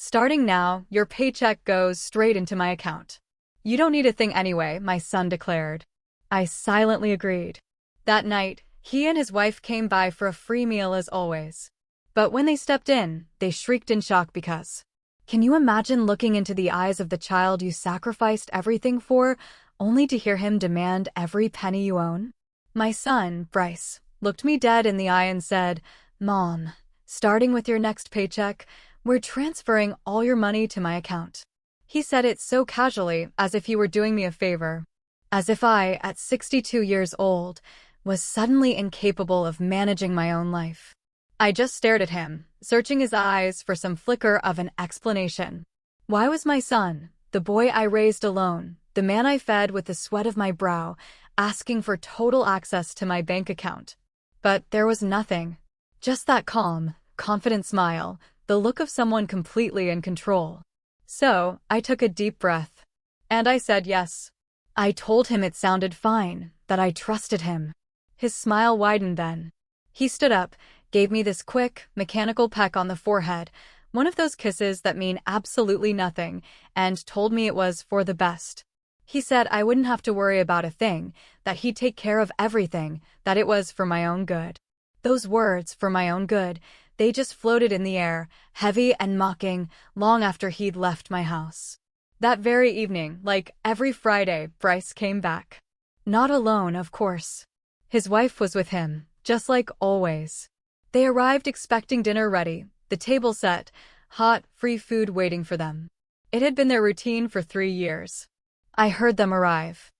Starting now, your paycheck goes straight into my account. You don't need a thing anyway, my son declared. I silently agreed. That night, he and his wife came by for a free meal as always. But when they stepped in, they shrieked in shock because… Can you imagine looking into the eyes of the child you sacrificed everything for, only to hear him demand every penny you own? My son, Bryce, looked me dead in the eye and said, "Mom, starting with your next paycheck, we're transferring all your money to my account." He said it so casually, as if he were doing me a favor. As if I, at 62 years old, was suddenly incapable of managing my own life. I just stared at him, searching his eyes for some flicker of an explanation. Why was my son, the boy I raised alone, the man I fed with the sweat of my brow, asking for total access to my bank account? But there was nothing. Just that calm, confident smile, the look of someone completely in control. So, I took a deep breath. And I said yes. I told him it sounded fine, that I trusted him. His smile widened then. He stood up, gave me this quick, mechanical peck on the forehead, one of those kisses that mean absolutely nothing, and told me it was for the best. He said I wouldn't have to worry about a thing, that he'd take care of everything, that it was for my own good. Those words, for my own good, they just floated in the air, heavy and mocking, long after he'd left my house. That very evening, like every Friday, Bryce came back. Not alone, of course. His wife was with him, just like always. They arrived expecting dinner ready, the table set, hot, free food waiting for them. It had been their routine for 3 years. I heard them arrive.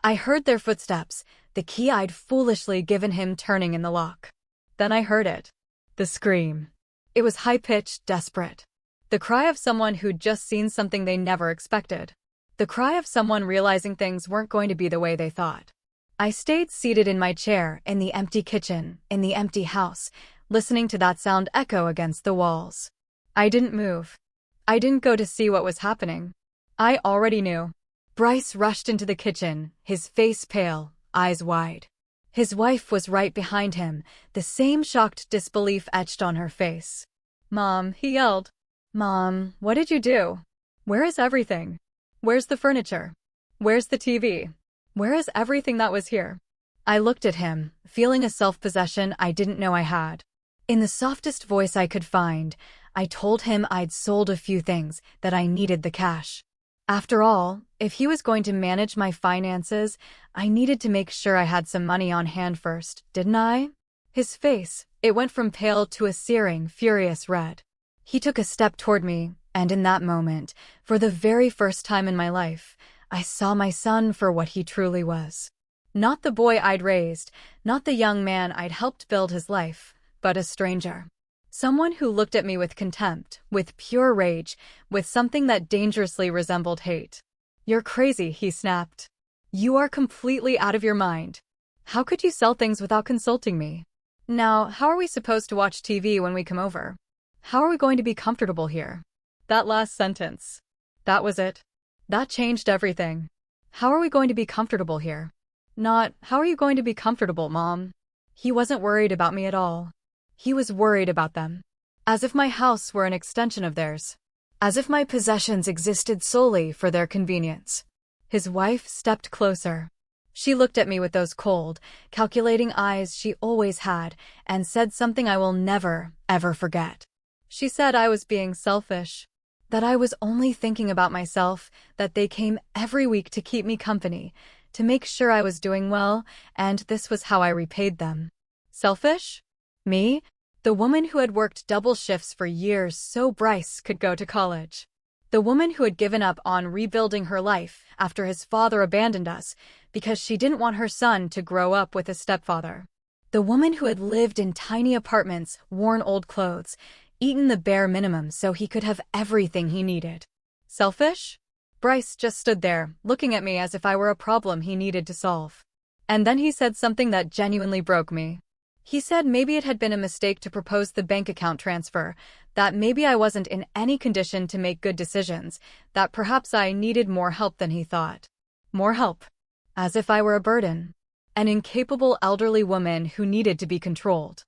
I heard their footsteps, the key I'd foolishly given him turning in the lock. Then I heard it. The scream. It was high-pitched, desperate. The cry of someone who'd just seen something they never expected. The cry of someone realizing things weren't going to be the way they thought. I stayed seated in my chair, in the empty kitchen, in the empty house, listening to that sound echo against the walls. I didn't move. I didn't go to see what was happening. I already knew. Bryce rushed into the kitchen, his face pale, eyes wide. His wife was right behind him, the same shocked disbelief etched on her face. "Mom," he yelled. "Mom, what did you do? Where is everything? Where's the furniture? Where's the TV? Where is everything that was here?" I looked at him, feeling a self-possession I didn't know I had. In the softest voice I could find, I told him I'd sold a few things, that I needed the cash. After all, if he was going to manage my finances, I needed to make sure I had some money on hand first, didn't I? His face, it went from pale to a searing, furious red. He took a step toward me, and in that moment, for the very first time in my life, I saw my son for what he truly was. Not the boy I'd raised, not the young man I'd helped build his life, but a stranger. Someone who looked at me with contempt, with pure rage, with something that dangerously resembled hate. "You're crazy," he snapped. "You are completely out of your mind. How could you sell things without consulting me? Now, how are we supposed to watch TV when we come over? How are we going to be comfortable here?" That last sentence. That was it. That changed everything. How are we going to be comfortable here? Not, how are you going to be comfortable, Mom? He wasn't worried about me at all. He was worried about them. As if my house were an extension of theirs. As if my possessions existed solely for their convenience. His wife stepped closer. She looked at me with those cold, calculating eyes she always had, and said something I will never, ever forget. She said I was being selfish. That I was only thinking about myself, that they came every week to keep me company, to make sure I was doing well, and this was how I repaid them. Selfish? Me? The woman who had worked double shifts for years so Bryce could go to college. The woman who had given up on rebuilding her life after his father abandoned us because she didn't want her son to grow up with a stepfather. The woman who had lived in tiny apartments, worn old clothes, eaten the bare minimum so he could have everything he needed. Selfish? Bryce just stood there, looking at me as if I were a problem he needed to solve. And then he said something that genuinely broke me. He said maybe it had been a mistake to propose the bank account transfer, that maybe I wasn't in any condition to make good decisions, that perhaps I needed more help than he thought. More help. As if I were a burden. An incapable elderly woman who needed to be controlled.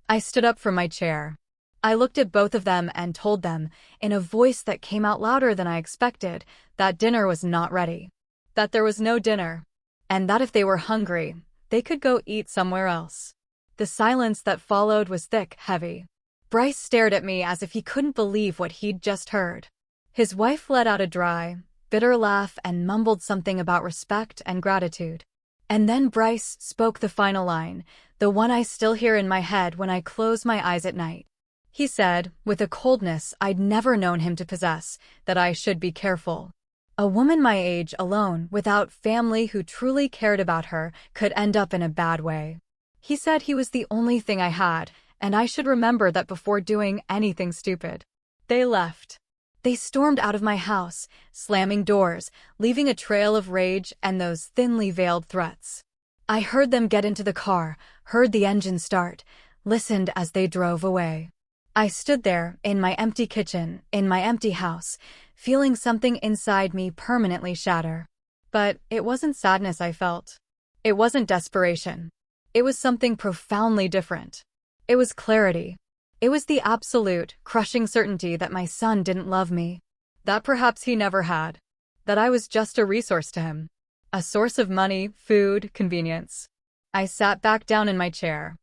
I stood up from my chair. I looked at both of them and told them, in a voice that came out louder than I expected, that dinner was not ready. That there was no dinner. And that if they were hungry, they could go eat somewhere else. The silence that followed was thick, heavy. Bryce stared at me as if he couldn't believe what he'd just heard. His wife let out a dry, bitter laugh and mumbled something about respect and gratitude. And then Bryce spoke the final line, the one I still hear in my head when I close my eyes at night. He said, with a coldness I'd never known him to possess, that I should be careful. A woman my age alone, without family who truly cared about her, could end up in a bad way. He said he was the only thing I had, and I should remember that before doing anything stupid. They left. They stormed out of my house, slamming doors, leaving a trail of rage and those thinly veiled threats. I heard them get into the car, heard the engine start, listened as they drove away. I stood there, in my empty kitchen, in my empty house, feeling something inside me permanently shatter. But it wasn't sadness I felt. It wasn't desperation. It was something profoundly different. It was clarity. It was the absolute, crushing certainty that my son didn't love me. That perhaps he never had. That I was just a resource to him. A source of money, food, convenience. I sat back down in my chair.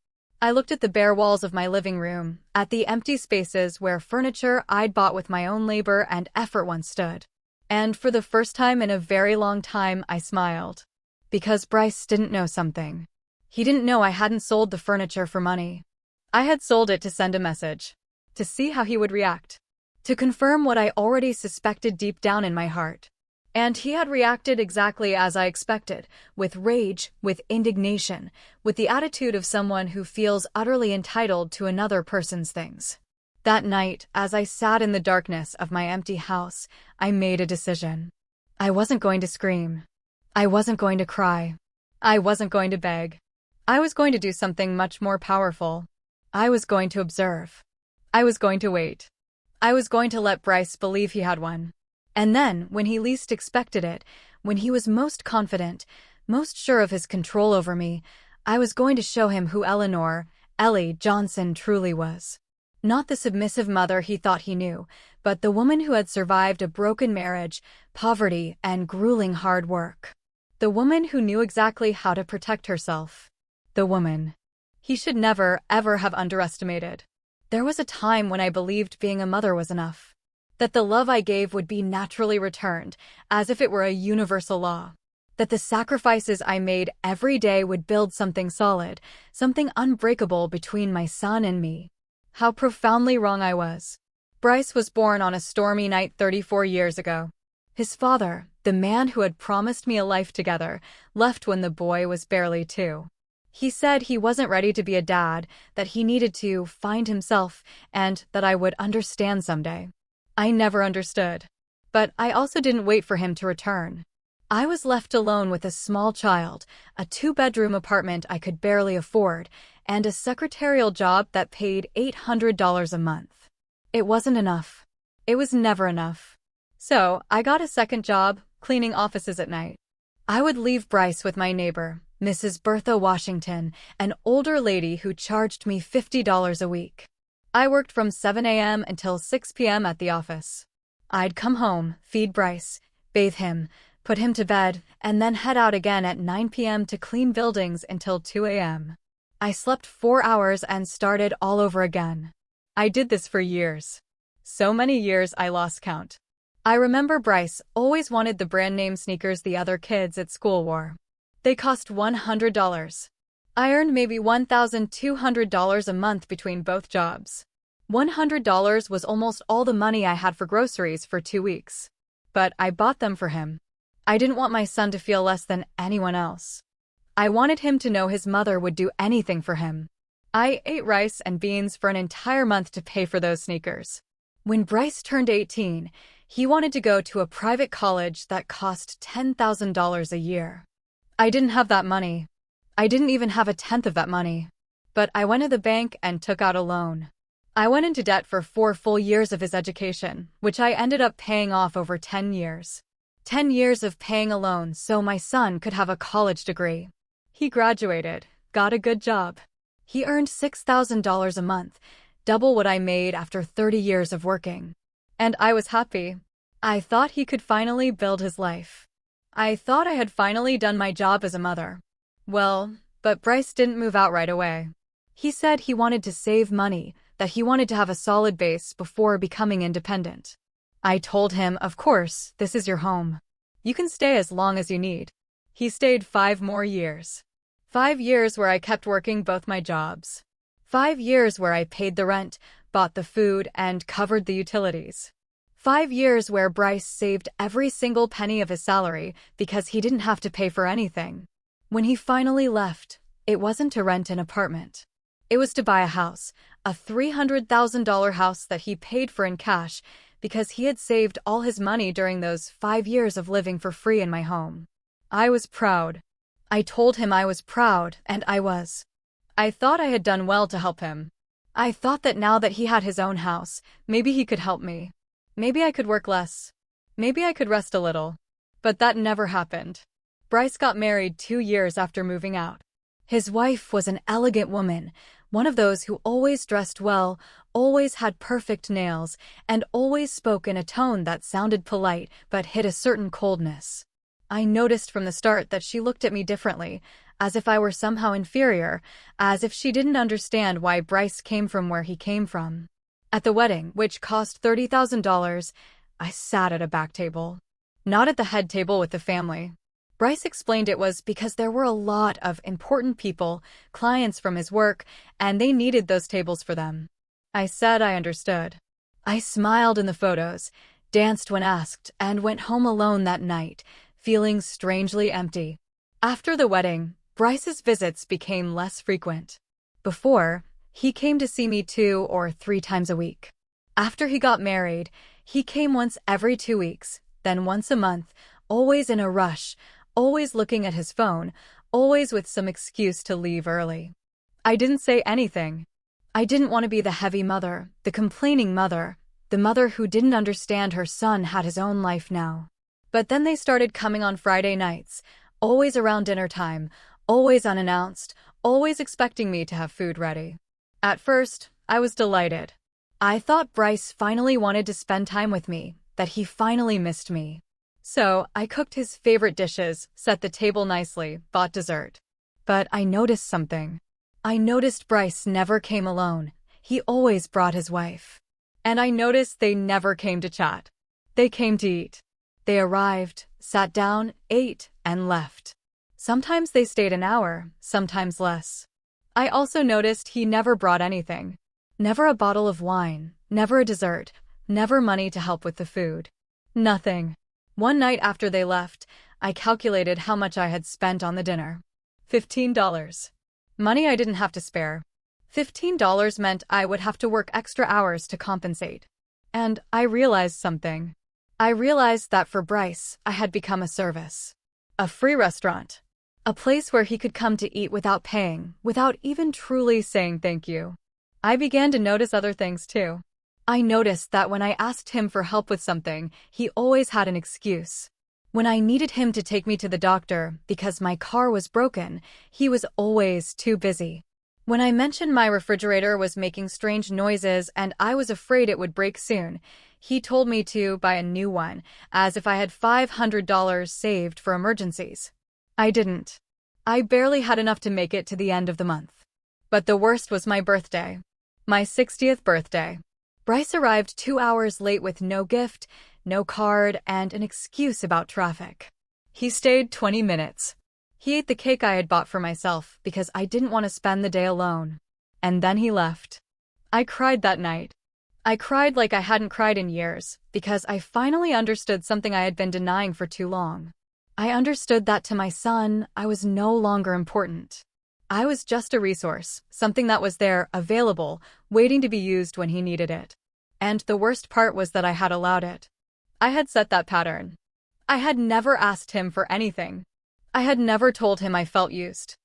I looked at the bare walls of my living room, at the empty spaces where furniture I'd bought with my own labor and effort once stood. And for the first time in a very long time, I smiled. Because Bryce didn't know something. He didn't know I hadn't sold the furniture for money. I had sold it to send a message. To see how he would react. To confirm what I already suspected deep down in my heart. And he had reacted exactly as I expected, with rage, with indignation, with the attitude of someone who feels utterly entitled to another person's things. That night, as I sat in the darkness of my empty house, I made a decision. I wasn't going to scream. I wasn't going to cry. I wasn't going to beg. I was going to do something much more powerful. I was going to observe. I was going to wait. I was going to let Bryce believe he had won. And then, when he least expected it, when he was most confident, most sure of his control over me, I was going to show him who Ellie Johnson truly was. Not the submissive mother he thought he knew, but the woman who had survived a broken marriage, poverty, and grueling hard work. The woman who knew exactly how to protect herself. The woman he should never, ever have underestimated. There was a time when I believed being a mother was enough. That the love I gave would be naturally returned, as if it were a universal law. That the sacrifices I made every day would build something solid, something unbreakable between my son and me. How profoundly wrong I was. Bryce was born on a stormy night 34 years ago. His father, the man who had promised me a life together, left when the boy was barely 2. He said he wasn't ready to be a dad, that he needed to find himself, and that I would understand someday. I never understood. But I also didn't wait for him to return. I was left alone with a small child, a 2-bedroom apartment I could barely afford, and a secretarial job that paid $800 a month. It wasn't enough. It was never enough. So, I got a second job, cleaning offices at night. I would leave Bryce with my neighbor, Mrs. Bertha Washington, an older lady who charged me $50 a week. I worked from 7 a.m. until 6 p.m. at the office. I'd come home, feed Bryce, bathe him, put him to bed, and then head out again at 9 p.m. to clean buildings until 2 a.m. I slept 4 hours and started all over again. I did this for years. So many years I lost count. I remember Bryce always wanted the brand name sneakers the other kids at school wore. They cost $100. I earned maybe $1,200 a month between both jobs. $100 was almost all the money I had for groceries for 2 weeks. But I bought them for him. I didn't want my son to feel less than anyone else. I wanted him to know his mother would do anything for him. I ate rice and beans for an entire month to pay for those sneakers. When Bryce turned 18, he wanted to go to a private college that cost $10,000 a year. I didn't have that money. I didn't even have a tenth of that money. But I went to the bank and took out a loan. I went into debt for 4 full years of his education, which I ended up paying off over 10 years. 10 years of paying a loan so my son could have a college degree. He graduated, got a good job. He earned $6,000 a month, double what I made after 30 years of working. And I was happy. I thought he could finally build his life. I thought I had finally done my job as a mother. Well, but Bryce didn't move out right away. He said he wanted to save money, that he wanted to have a solid base before becoming independent. I told him, of course, this is your home. You can stay as long as you need. He stayed 5 more years. 5 years where I kept working both my jobs. 5 years where I paid the rent, bought the food, and covered the utilities. 5 years where Bryce saved every single penny of his salary because he didn't have to pay for anything. When he finally left, it wasn't to rent an apartment. It was to buy a house, a $300,000 house that he paid for in cash because he had saved all his money during those 5 years of living for free in my home. I was proud. I told him I was proud, and I was. I thought I had done well to help him. I thought that now that he had his own house, maybe he could help me. Maybe I could work less. Maybe I could rest a little. But that never happened. Bryce got married 2 years after moving out. His wife was an elegant woman, one of those who always dressed well, always had perfect nails, and always spoke in a tone that sounded polite but hid a certain coldness. I noticed from the start that she looked at me differently, as if I were somehow inferior, as if she didn't understand why Bryce came from where he came from. At the wedding, which cost $30,000, I sat at a back table. Not at the head table with the family. Bryce explained it was because there were a lot of important people, clients from his work, and they needed those tables for them. I said I understood. I smiled in the photos, danced when asked, and went home alone that night, feeling strangely empty. After the wedding, Bryce's visits became less frequent. Before, he came to see me 2 or 3 times a week. After he got married, he came once every 2 weeks, then once a month, always in a rush, always looking at his phone, always with some excuse to leave early. I didn't say anything. I didn't want to be the heavy mother, the complaining mother, the mother who didn't understand her son had his own life now. But then they started coming on Friday nights, always around dinner time, always unannounced, always expecting me to have food ready. At first, I was delighted. I thought Bryce finally wanted to spend time with me, that he finally missed me. So, I cooked his favorite dishes, set the table nicely, bought dessert. But I noticed something. I noticed Bryce never came alone. He always brought his wife. And I noticed they never came to chat. They came to eat. They arrived, sat down, ate, and left. Sometimes they stayed an hour, sometimes less. I also noticed he never brought anything. Never a bottle of wine, never a dessert, never money to help with the food. Nothing. One night after they left, I calculated how much I had spent on the dinner. $15. Money I didn't have to spare. $15 meant I would have to work extra hours to compensate. And I realized something. I realized that for Bryce, I had become a service. A free restaurant. A place where he could come to eat without paying, without even truly saying thank you. I began to notice other things too. I noticed that when I asked him for help with something, he always had an excuse. When I needed him to take me to the doctor because my car was broken, he was always too busy. When I mentioned my refrigerator was making strange noises and I was afraid it would break soon, he told me to buy a new one, as if I had $500 saved for emergencies. I didn't. I barely had enough to make it to the end of the month. But the worst was my birthday. My 60th birthday. Bryce arrived 2 hours late with no gift, no card, and an excuse about traffic. He stayed 20 minutes. He ate the cake I had bought for myself because I didn't want to spend the day alone. And then he left. I cried that night. I cried like I hadn't cried in years because I finally understood something I had been denying for too long. I understood that to my son, I was no longer important. I was just a resource, something that was there, available, waiting to be used when he needed it. And the worst part was that I had allowed it. I had set that pattern. I had never asked him for anything. I had never told him I felt used.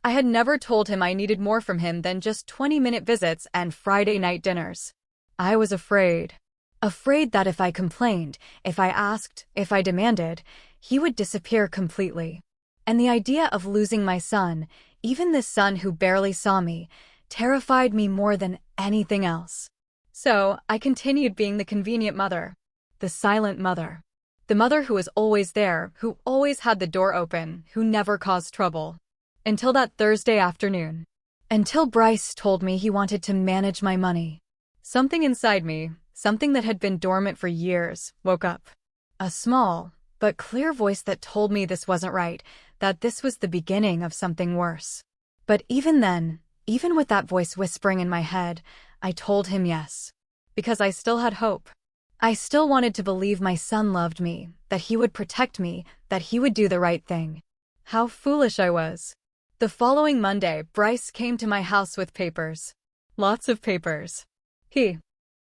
I had never told him I needed more from him than just 20-minute visits and Friday night dinners. I was afraid. Afraid that if I complained, if I asked, if I demanded, he would disappear completely. And the idea of losing my son, even this son who barely saw me, terrified me more than anything else. So, I continued being the convenient mother. The silent mother. The mother who was always there, who always had the door open, who never caused trouble. Until that Thursday afternoon. Until Bryce told me he wanted to manage my money. Something inside me, something that had been dormant for years, woke up. A small, but clear voice that told me this wasn't right, that this was the beginning of something worse. But even then, even with that voice whispering in my head, I told him yes. Because I still had hope. I still wanted to believe my son loved me, that he would protect me, that he would do the right thing. How foolish I was. The following Monday, Bryce came to my house with papers. Lots of papers. He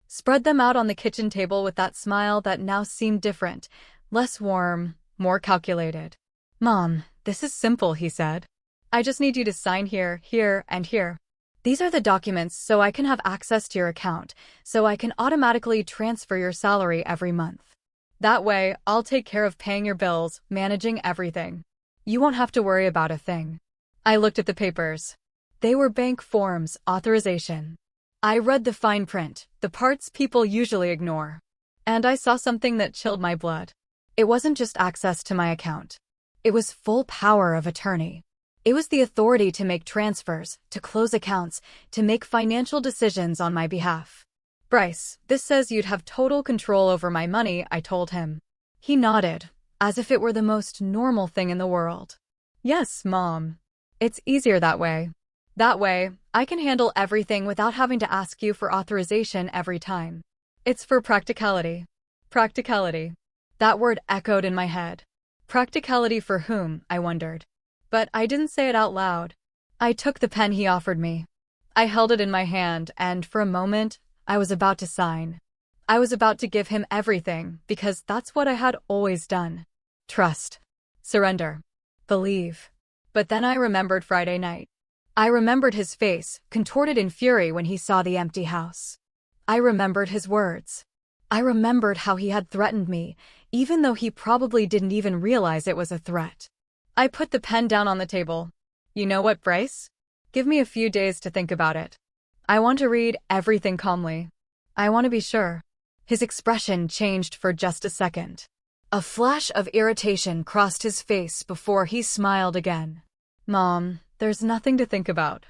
spread them out on the kitchen table with that smile that now seemed different, less warm, more calculated. "Mom, this is simple," he said. "I just need you to sign here, here, and here. These are the documents so I can have access to your account, so I can automatically transfer your salary every month. That way, I'll take care of paying your bills, managing everything. You won't have to worry about a thing." I looked at the papers. They were bank forms, authorization. I read the fine print, the parts people usually ignore. And I saw something that chilled my blood. It wasn't just access to my account. It was full power of attorney. It was the authority to make transfers, to close accounts, to make financial decisions on my behalf. "Bryce, this says you'd have total control over my money," I told him. He nodded, as if it were the most normal thing in the world. "Yes, Mom. It's easier that way. That way, I can handle everything without having to ask you for authorization every time. It's for practicality." Practicality. That word echoed in my head. Practicality for whom, I wondered. But I didn't say it out loud. I took the pen he offered me. I held it in my hand, and for a moment, I was about to sign. I was about to give him everything, because that's what I had always done. Trust. Surrender. Believe. But then I remembered Friday night. I remembered his face, contorted in fury when he saw the empty house. I remembered his words. I remembered how he had threatened me, even though he probably didn't even realize it was a threat. I put the pen down on the table. "You know what, Bryce? Give me a few days to think about it. I want to read everything calmly. I want to be sure." His expression changed for just a second. A flash of irritation crossed his face before he smiled again. "Mom, there's nothing to think about.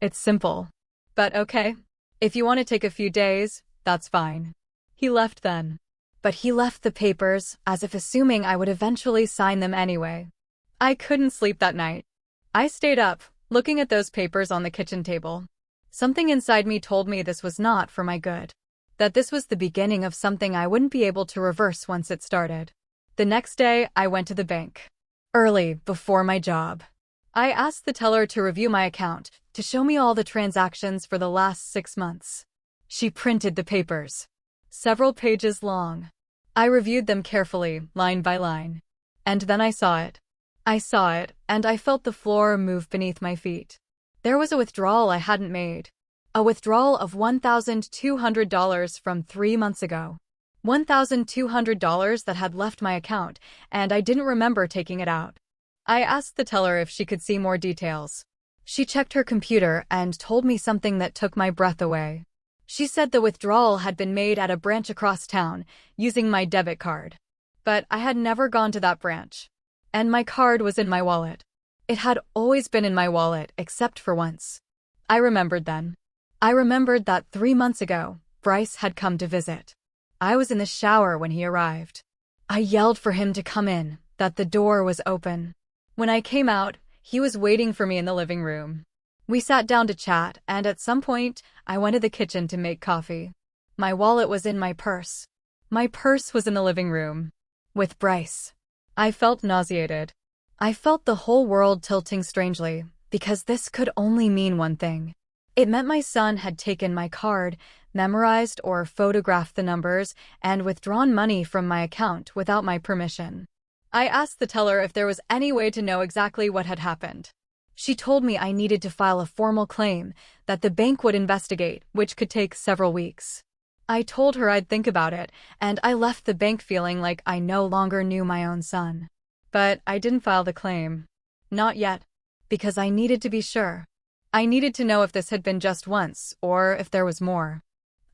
It's simple. But okay, if you want to take a few days, that's fine." He left then. But he left the papers, as if assuming I would eventually sign them anyway. I couldn't sleep that night. I stayed up, looking at those papers on the kitchen table. Something inside me told me this was not for my good. That this was the beginning of something I wouldn't be able to reverse once it started. The next day, I went to the bank. Early, before my job. I asked the teller to review my account, to show me all the transactions for the last 6 months. She printed the papers. Several pages long. I reviewed them carefully, line by line. And then I saw it. I saw it, and I felt the floor move beneath my feet. There was a withdrawal I hadn't made. A withdrawal of $1,200 from 3 months ago. $1,200 that had left my account, and I didn't remember taking it out. I asked the teller if she could see more details. She checked her computer and told me something that took my breath away. She said the withdrawal had been made at a branch across town, using my debit card. But I had never gone to that branch. And my card was in my wallet. It had always been in my wallet, except for once. I remembered then. I remembered that 3 months ago, Bryce had come to visit. I was in the shower when he arrived. I yelled for him to come in, that the door was open. When I came out, he was waiting for me in the living room. We sat down to chat, and at some point, I went to the kitchen to make coffee. My wallet was in my purse. My purse was in the living room. With Bryce. I felt nauseated. I felt the whole world tilting strangely, because this could only mean one thing. It meant my son had taken my card, memorized or photographed the numbers, and withdrawn money from my account without my permission. I asked the teller if there was any way to know exactly what had happened. She told me I needed to file a formal claim, that the bank would investigate, which could take several weeks. I told her I'd think about it, and I left the bank feeling like I no longer knew my own son. But I didn't file the claim. Not yet. Because I needed to be sure. I needed to know if this had been just once, or if there was more.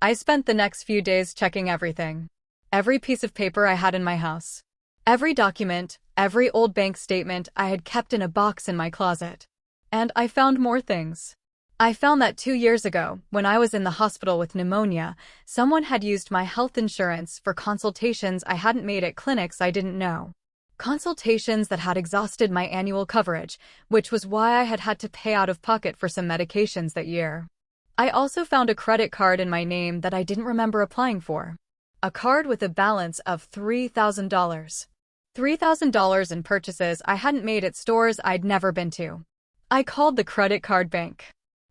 I spent the next few days checking everything. Every piece of paper I had in my house. Every document, every old bank statement I had kept in a box in my closet. And I found more things. I found that 2 years ago, when I was in the hospital with pneumonia, someone had used my health insurance for consultations I hadn't made at clinics I didn't know. Consultations that had exhausted my annual coverage, which was why I had had to pay out of pocket for some medications that year. I also found a credit card in my name that I didn't remember applying for. A card with a balance of $3,000. $3,000 in purchases I hadn't made at stores I'd never been to. I called the credit card bank.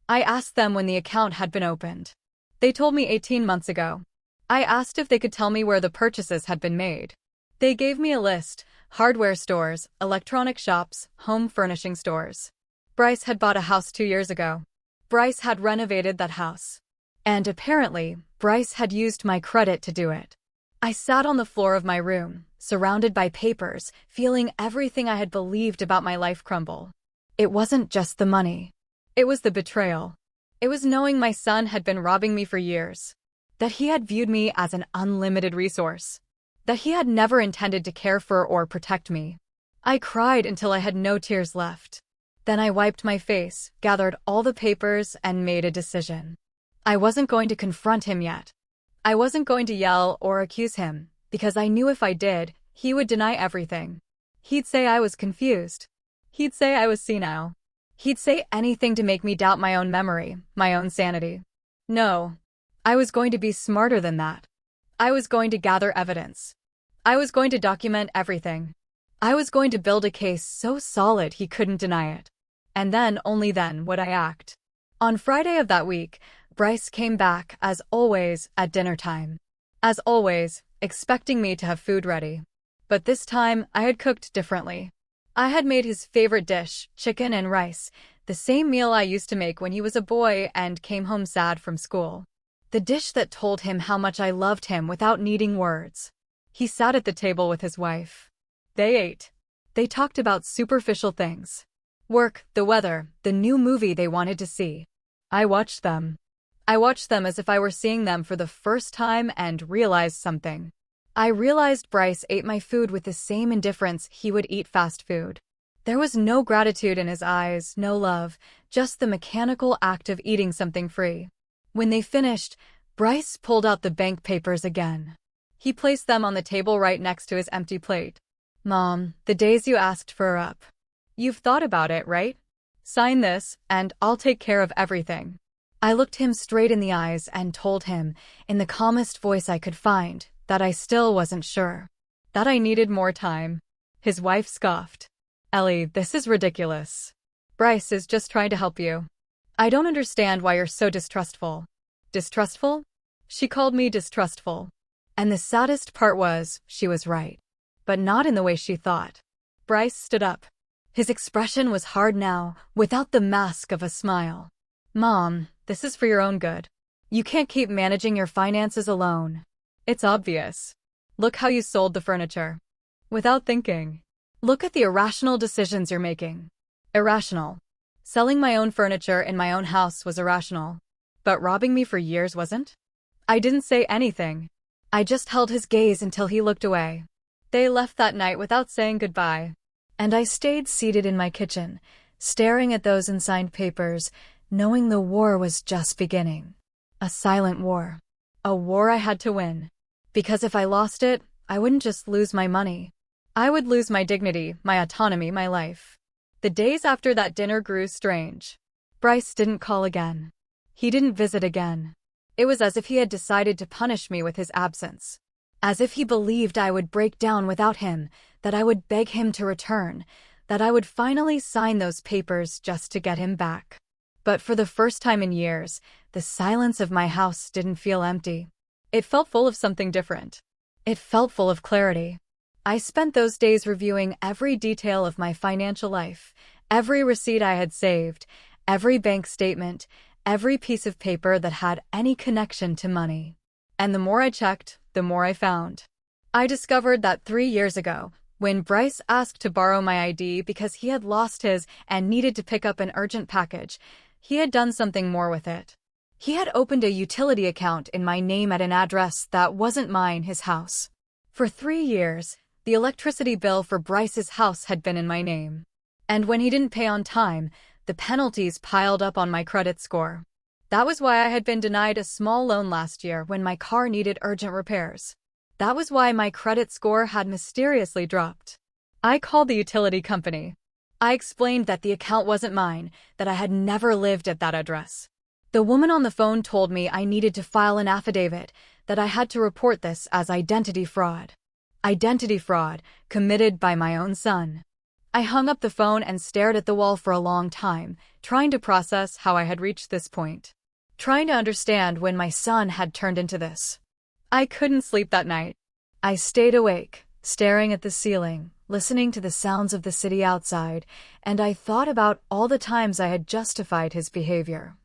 I asked them when the account had been opened. They told me 18 months ago. I asked if they could tell me where the purchases had been made. They gave me a list: hardware stores, electronic shops, home furnishing stores. Bryce had bought a house 2 years ago. Bryce had renovated that house. And apparently, Bryce had used my credit to do it. I sat on the floor of my room, surrounded by papers, feeling everything I had believed about my life crumble. It wasn't just the money. It was the betrayal. It was knowing my son had been robbing me for years. That he had viewed me as an unlimited resource. That he had never intended to care for or protect me. I cried until I had no tears left. Then I wiped my face, gathered all the papers, and made a decision. I wasn't going to confront him yet. I wasn't going to yell or accuse him, because I knew if I did, he would deny everything. He'd say I was confused. He'd say I was senile. He'd say anything to make me doubt my own memory, my own sanity. No. I was going to be smarter than that. I was going to gather evidence. I was going to document everything. I was going to build a case so solid he couldn't deny it. And then, only then, would I act. On Friday of that week, Bryce came back, as always, at dinner time. As always, expecting me to have food ready. But this time, I had cooked differently. I had made his favorite dish, chicken and rice, the same meal I used to make when he was a boy and came home sad from school. The dish that told him how much I loved him without needing words. He sat at the table with his wife. They ate. They talked about superficial things. Work, the weather, the new movie they wanted to see. I watched them. I watched them as if I were seeing them for the first time and realized something. I realized Bryce ate my food with the same indifference he would eat fast food. There was no gratitude in his eyes, no love, just the mechanical act of eating something free. When they finished, Bryce pulled out the bank papers again. He placed them on the table right next to his empty plate. Mom, the days you asked for are up. You've thought about it, right? Sign this, and I'll take care of everything. I looked him straight in the eyes and told him, in the calmest voice I could find, that I still wasn't sure. That I needed more time. His wife scoffed. Ellie, this is ridiculous. Bryce is just trying to help you. I don't understand why you're so distrustful. Distrustful? She called me distrustful. And the saddest part was, she was right. But not in the way she thought. Bryce stood up. His expression was hard now, without the mask of a smile. Mom, this is for your own good. You can't keep managing your finances alone. It's obvious. Look how you sold the furniture. Without thinking. Look at the irrational decisions you're making. Irrational. Selling my own furniture in my own house was irrational. But robbing me for years wasn't? I didn't say anything. I just held his gaze until he looked away. They left that night without saying goodbye. And I stayed seated in my kitchen, staring at those unsigned papers, knowing the war was just beginning. A silent war. A war I had to win. Because if I lost it, I wouldn't just lose my money. I would lose my dignity, my autonomy, my life. The days after that dinner grew strange. Bryce didn't call again. He didn't visit again. It was as if he had decided to punish me with his absence. As if he believed I would break down without him, that I would beg him to return, that I would finally sign those papers just to get him back. But for the first time in years, the silence of my house didn't feel empty. It felt full of something different. It felt full of clarity. I spent those days reviewing every detail of my financial life, every receipt I had saved, every bank statement, every piece of paper that had any connection to money. And the more I checked, the more I found. I discovered that 3 years ago, when Bryce asked to borrow my ID because he had lost his and needed to pick up an urgent package, He had done something more with it. He had opened a utility account in my name at an address that wasn't mine, his house. For 3 years, the electricity bill for Bryce's house had been in my name. And when he didn't pay on time, the penalties piled up on my credit score. That was why I had been denied a small loan last year when my car needed urgent repairs. That was why my credit score had mysteriously dropped. I called the utility company. I explained that the account wasn't mine, that I had never lived at that address. The woman on the phone told me I needed to file an affidavit, that I had to report this as identity fraud. Identity fraud, committed by my own son. I hung up the phone and stared at the wall for a long time, trying to process how I had reached this point. Trying to understand when my son had turned into this. I couldn't sleep that night. I stayed awake, staring at the ceiling, listening to the sounds of the city outside, and I thought about all the times I had justified his behavior.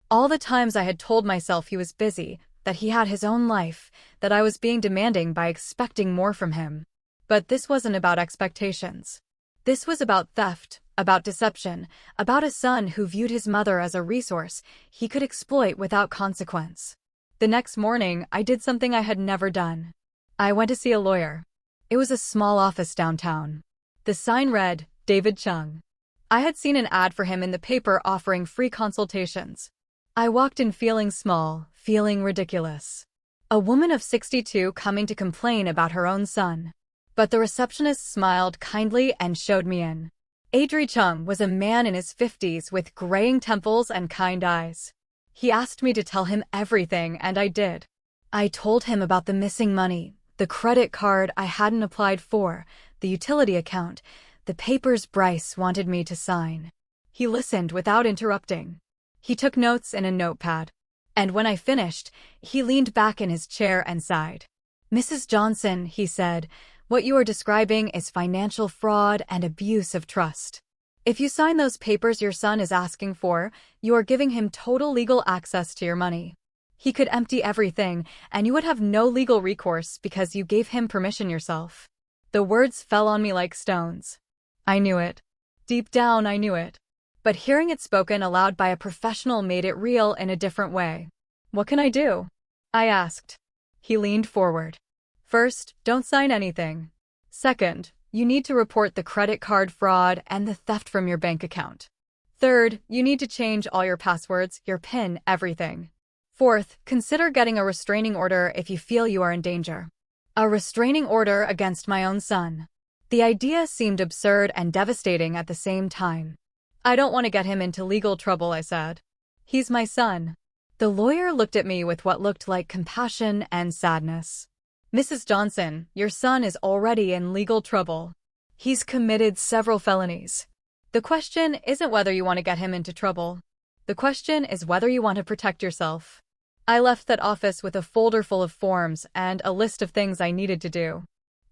All the times I had told myself he was busy, that he had his own life, that I was being demanding by expecting more from him. But this wasn't about expectations. This was about theft, about deception, about a son who viewed his mother as a resource he could exploit without consequence. The next morning, I did something I had never done. I went to see a lawyer. It was a small office downtown. The sign read, David Chung. I had seen an ad for him in the paper offering free consultations. I walked in feeling small, feeling ridiculous. A woman of 62 coming to complain about her own son. But the receptionist smiled kindly and showed me in. Adri Chung was a man in his 50s with graying temples and kind eyes. He asked me to tell him everything, and I did. I told him about the missing money, the credit card I hadn't applied for, the utility account, the papers Bryce wanted me to sign. He listened without interrupting. He took notes in a notepad. And when I finished, he leaned back in his chair and sighed. Mrs. Johnson, he said, what you are describing is financial fraud and abuse of trust. If you sign those papers your son is asking for, you are giving him total legal access to your money. He could empty everything, and you would have no legal recourse because you gave him permission yourself. The words fell on me like stones. I knew it. Deep down, I knew it. But hearing it spoken aloud by a professional made it real in a different way. What can I do? I asked. He leaned forward. First, don't sign anything. Second, you need to report the credit card fraud and the theft from your bank account. Third, you need to change all your passwords, your PIN, everything. Fourth, consider getting a restraining order if you feel you are in danger. A restraining order against my own son. The idea seemed absurd and devastating at the same time. I don't want to get him into legal trouble, I said. He's my son. The lawyer looked at me with what looked like compassion and sadness. Mrs. Johnson, your son is already in legal trouble. He's committed several felonies. The question isn't whether you want to get him into trouble. The question is whether you want to protect yourself. I left that office with a folder full of forms and a list of things I needed to do.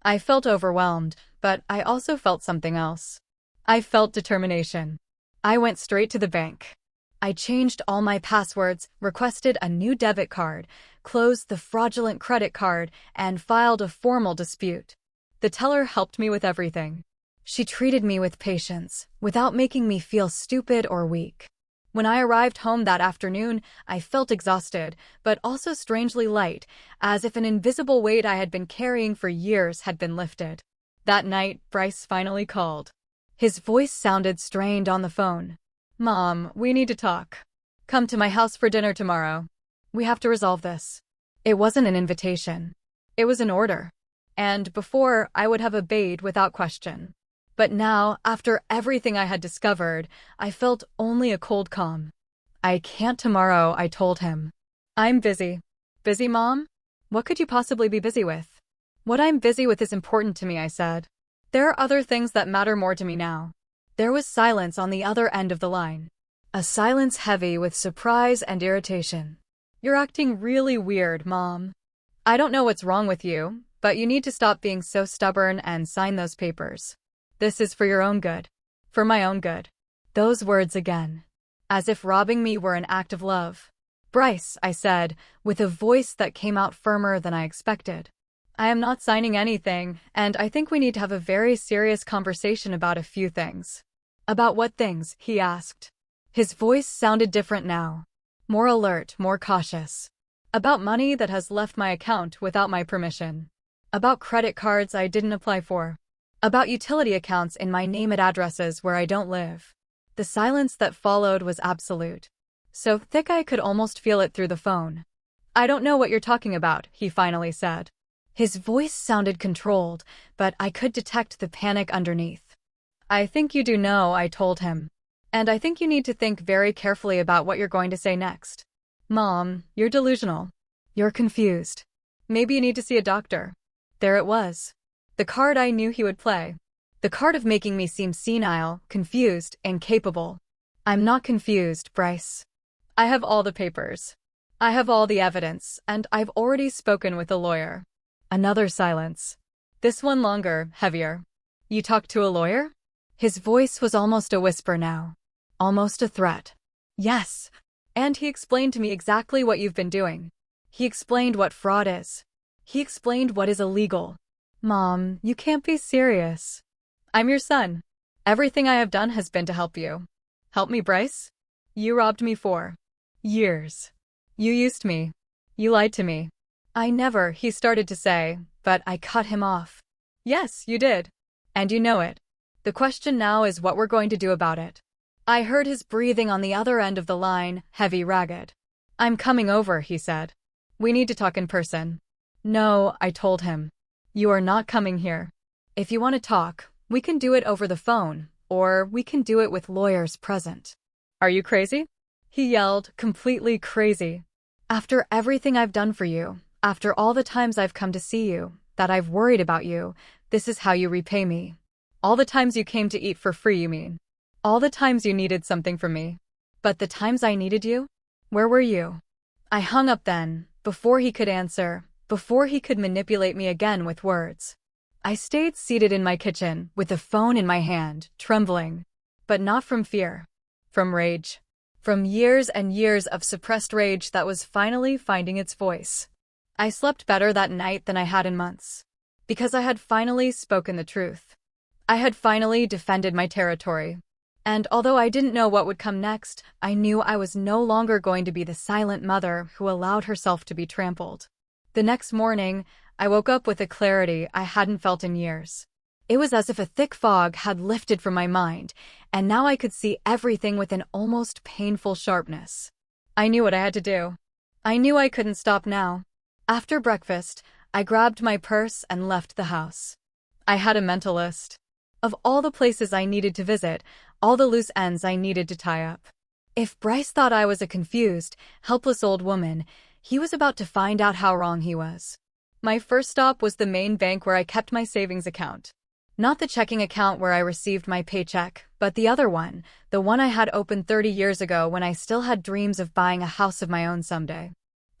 I felt overwhelmed, but I also felt something else. I felt determination. I went straight to the bank. I changed all my passwords, requested a new debit card, closed the fraudulent credit card, and filed a formal dispute. The teller helped me with everything. She treated me with patience, without making me feel stupid or weak. When I arrived home that afternoon, I felt exhausted, but also strangely light, as if an invisible weight I had been carrying for years had been lifted. That night, Bryce finally called. His voice sounded strained on the phone. Mom, we need to talk. Come to my house for dinner tomorrow. We have to resolve this. It wasn't an invitation. It was an order. And before, I would have obeyed without question. But now, after everything I had discovered, I felt only a cold calm. I can't tomorrow, I told him. I'm busy. Busy, Mom? What could you possibly be busy with? What I'm busy with is important to me, I said. There are other things that matter more to me now. There was silence on the other end of the line. A silence heavy with surprise and irritation. You're acting really weird, Mom. I don't know what's wrong with you, but you need to stop being so stubborn and sign those papers. This is for your own good. For my own good. Those words again. As if robbing me were an act of love. Bryce, I said, with a voice that came out firmer than I expected. I am not signing anything, and I think we need to have a very serious conversation about a few things. About what things? He asked. His voice sounded different now. More alert, more cautious. About money that has left my account without my permission. About credit cards I didn't apply for. About utility accounts in my name at addresses where I don't live. The silence that followed was absolute. So thick I could almost feel it through the phone. "I don't know what you're talking about," he finally said. His voice sounded controlled, but I could detect the panic underneath. "I think you do know," I told him. "And I think you need to think very carefully about what you're going to say next. Mom, you're delusional. You're confused. Maybe you need to see a doctor." There it was. The card I knew he would play. The card of making me seem senile, confused, incapable. "I'm not confused, Bryce. I have all the papers. I have all the evidence, and I've already spoken with a lawyer." Another silence. This one longer, heavier. "You talked to a lawyer?" His voice was almost a whisper now. Almost a threat. "Yes. And he explained to me exactly what you've been doing. He explained what fraud is. He explained what is illegal." "Mom, you can't be serious." "I'm your son. Everything I have done has been to help you." "Help me, Bryce? You robbed me for years. You used me. You lied to me." "I never," he started to say, but I cut him off. "Yes, you did. And you know it. The question now is what we're going to do about it." I heard his breathing on the other end of the line, heavy, ragged. "I'm coming over," he said. "We need to talk in person." "No," I told him. "You are not coming here. If you want to talk, we can do it over the phone, or we can do it with lawyers present." "Are you crazy?" he yelled, completely crazy. "After everything I've done for you, after all the times I've come to see you, that I've worried about you, this is how you repay me. All the times you came to eat for free, you mean? All the times you needed something from me. But the times I needed you? Where were you?" I hung up then, before he could answer, before he could manipulate me again with words. I stayed seated in my kitchen, with the phone in my hand, trembling. But not from fear. From rage. From years and years of suppressed rage that was finally finding its voice. I slept better that night than I had in months. Because I had finally spoken the truth. I had finally defended my territory. And although I didn't know what would come next, I knew I was no longer going to be the silent mother who allowed herself to be trampled. The next morning, I woke up with a clarity I hadn't felt in years. It was as if a thick fog had lifted from my mind, and now I could see everything with an almost painful sharpness. I knew what I had to do. I knew I couldn't stop now. After breakfast, I grabbed my purse and left the house. I had a mental list of all the places I needed to visit, all the loose ends I needed to tie up. If Bryce thought I was a confused, helpless old woman, he was about to find out how wrong he was. My first stop was the main bank where I kept my savings account. Not the checking account where I received my paycheck, but the other one, the one I had opened 30 years ago when I still had dreams of buying a house of my own someday.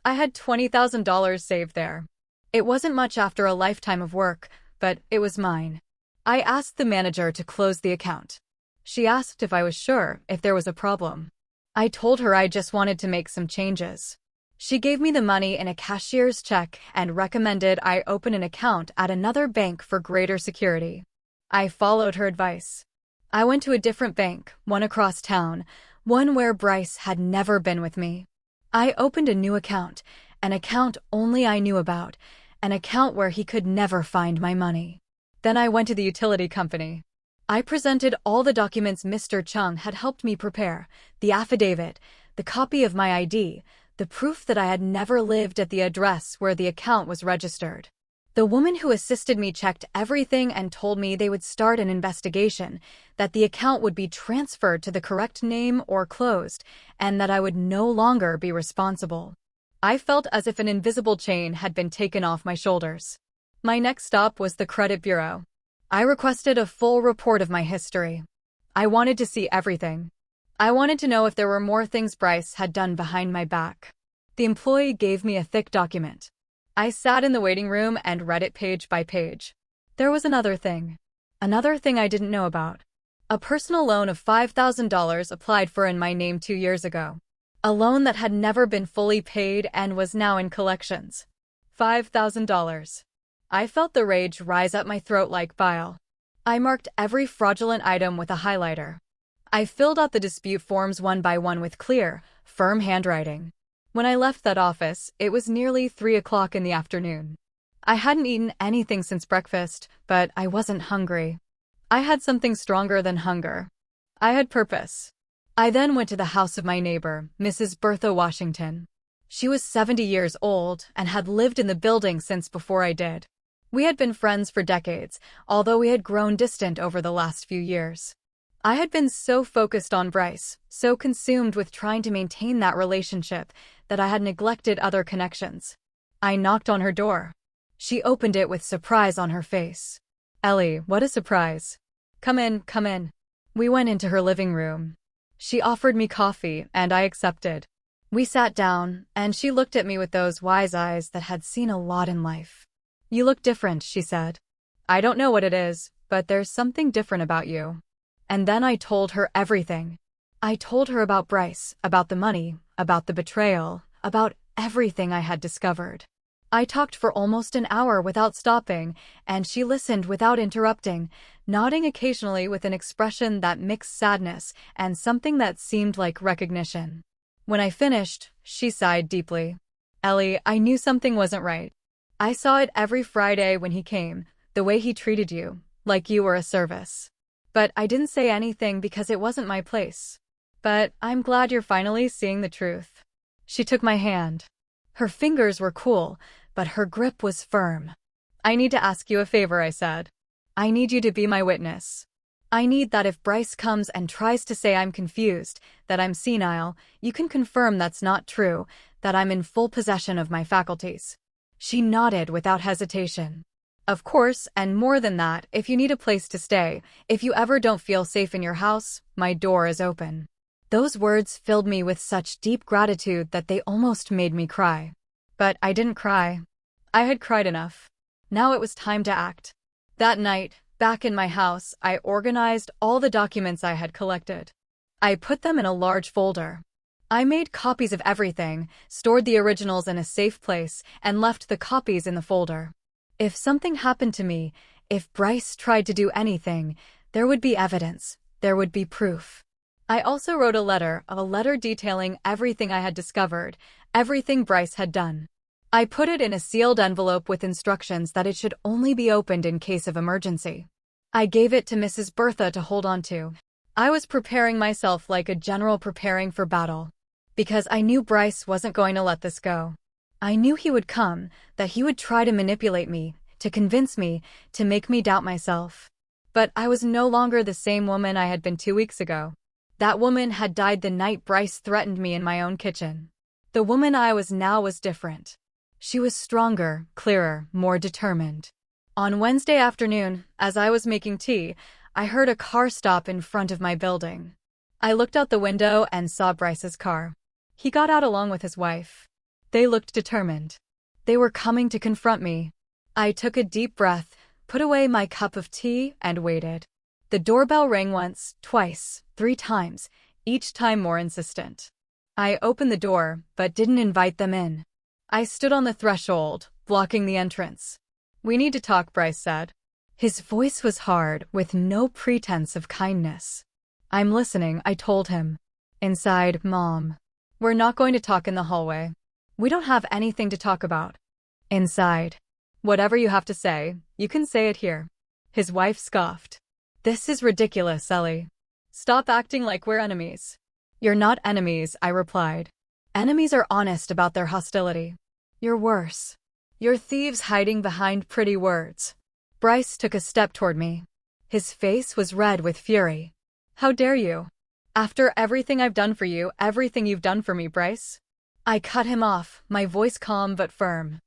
I had $20,000 saved there. It wasn't much after a lifetime of work, but it was mine. I asked the manager to close the account. She asked if I was sure if there was a problem. I told her I just wanted to make some changes. She gave me the money in a cashier's check and recommended I open an account at another bank for greater security. I followed her advice. I went to a different bank, one across town, one where Bryce had never been with me. I opened a new account, an account only I knew about, an account where he could never find my money. Then I went to the utility company. I presented all the documents Mr. Chung had helped me prepare, the affidavit, the copy of my ID, the proof that I had never lived at the address where the account was registered. The woman who assisted me checked everything and told me they would start an investigation, that the account would be transferred to the correct name or closed, and that I would no longer be responsible. I felt as if an invisible chain had been taken off my shoulders. My next stop was the credit bureau. I requested a full report of my history. I wanted to see everything. I wanted to know if there were more things Bryce had done behind my back. The employee gave me a thick document. I sat in the waiting room and read it page by page. There was another thing I didn't know about. A personal loan of $5,000 applied for in my name 2 years ago. A loan that had never been fully paid and was now in collections. $5,000. I felt the rage rise up my throat like bile. I marked every fraudulent item with a highlighter. I filled out the dispute forms one by one with clear, firm handwriting. When I left that office, it was nearly 3 o'clock in the afternoon. I hadn't eaten anything since breakfast, but I wasn't hungry. I had something stronger than hunger. I had purpose. I then went to the house of my neighbor, Mrs. Bertha Washington. She was 70 years old and had lived in the building since before I did. We had been friends for decades, although we had grown distant over the last few years. I had been so focused on Bryce, so consumed with trying to maintain that relationship, that I had neglected other connections. I knocked on her door. She opened it with surprise on her face. Ellie, what a surprise. Come in, come in. We went into her living room. She offered me coffee, and I accepted. We sat down, and she looked at me with those wise eyes that had seen a lot in life. You look different, she said. I don't know what it is, but there's something different about you. And then I told her everything. I told her about Bryce, about the money, about the betrayal, about everything I had discovered. I talked for almost an hour without stopping, and she listened without interrupting, nodding occasionally with an expression that mixed sadness and something that seemed like recognition. When I finished, she sighed deeply. Ellie, I knew something wasn't right. I saw it every Friday when he came, the way he treated you, like you were a service. But I didn't say anything because it wasn't my place. But I'm glad you're finally seeing the truth. She took my hand. Her fingers were cool, but her grip was firm. I need to ask you a favor, I said. I need you to be my witness. I need that if Bryce comes and tries to say I'm confused, that I'm senile, you can confirm that's not true, that I'm in full possession of my faculties. She nodded without hesitation. Of course, and more than that, if you need a place to stay, if you ever don't feel safe in your house, my door is open. Those words filled me with such deep gratitude that they almost made me cry. But I didn't cry. I had cried enough. Now it was time to act. That night, back in my house, I organized all the documents I had collected. I put them in a large folder. I made copies of everything, stored the originals in a safe place, and left the copies in the folder. If something happened to me, if Bryce tried to do anything, there would be evidence, there would be proof. I also wrote a letter detailing everything I had discovered, everything Bryce had done. I put it in a sealed envelope with instructions that it should only be opened in case of emergency. I gave it to Mrs. Bertha to hold on to. I was preparing myself like a general preparing for battle. Because I knew Bryce wasn't going to let this go. I knew he would come, that he would try to manipulate me, to convince me, to make me doubt myself. But I was no longer the same woman I had been 2 weeks ago. That woman had died the night Bryce threatened me in my own kitchen. The woman I was now was different. She was stronger, clearer, more determined. On Wednesday afternoon, as I was making tea, I heard a car stop in front of my building. I looked out the window and saw Bryce's car. He got out along with his wife. They looked determined. They were coming to confront me. I took a deep breath, put away my cup of tea, and waited. The doorbell rang once, twice, 3 times, each time more insistent. I opened the door, but didn't invite them in. I stood on the threshold, blocking the entrance. We need to talk, Bryce said. His voice was hard, with no pretense of kindness. I'm listening, I told him. Inside, Mom. We're not going to talk in the hallway. We don't have anything to talk about. Inside. Whatever you have to say, you can say it here. His wife scoffed. This is ridiculous, Ellie. Stop acting like we're enemies. You're not enemies, I replied. Enemies are honest about their hostility. You're worse. You're thieves hiding behind pretty words. Bryce took a step toward me. His face was red with fury. How dare you? After everything I've done for you, everything you've done for me, Bryce? I cut him off, my voice calm but firm.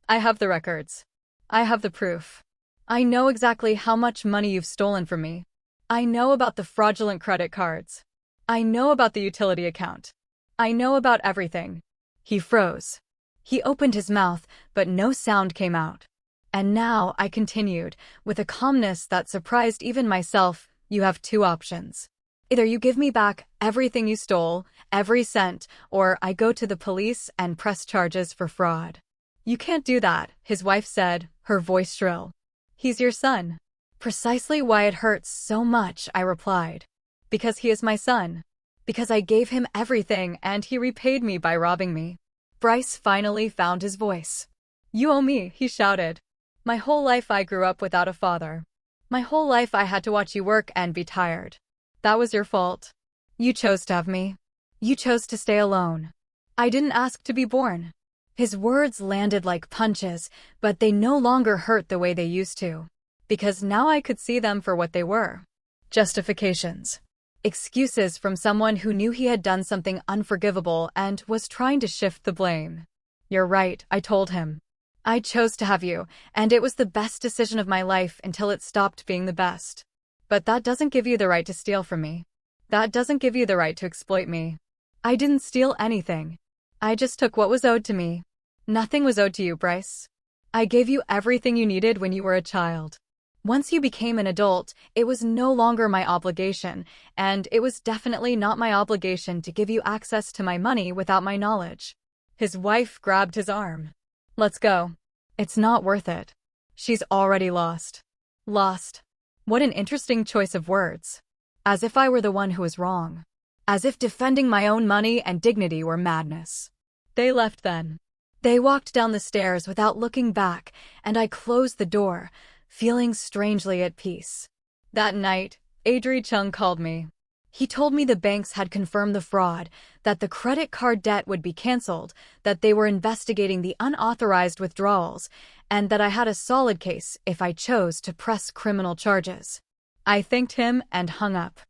I have the records. I have the proof. I know exactly how much money you've stolen from me. I know about the fraudulent credit cards. I know about the utility account. I know about everything. He froze. He opened his mouth, but no sound came out. And now, I continued, with a calmness that surprised even myself, you have 2 options. Either you give me back everything you stole, every cent, or I go to the police and press charges for fraud. You can't do that, his wife said, her voice shrill. He's your son. Precisely why it hurts so much, I replied. Because he is my son. Because I gave him everything and he repaid me by robbing me. Bryce finally found his voice. You owe me, he shouted. My whole life I grew up without a father. My whole life I had to watch you work and be tired. That was your fault. You chose to have me. You chose to stay alone. I didn't ask to be born. His words landed like punches, but they no longer hurt the way they used to. Because now I could see them for what they were. Justifications. Excuses from someone who knew he had done something unforgivable and was trying to shift the blame. You're right, I told him. I chose to have you, and it was the best decision of my life until it stopped being the best. But that doesn't give you the right to steal from me. That doesn't give you the right to exploit me. I didn't steal anything. I just took what was owed to me. Nothing was owed to you, Bryce. I gave you everything you needed when you were a child. Once you became an adult, it was no longer my obligation, and it was definitely not my obligation to give you access to my money without my knowledge. His wife grabbed his arm. Let's go. It's not worth it. She's already lost. Lost. What an interesting choice of words. As if I were the one who was wrong. As if defending my own money and dignity were madness. They left then. They walked down the stairs without looking back, and I closed the door, feeling strangely at peace. That night, Adri Chung called me. He told me the banks had confirmed the fraud, that the credit card debt would be canceled, that they were investigating the unauthorized withdrawals, and that I had a solid case if I chose to press criminal charges. I thanked him and hung up.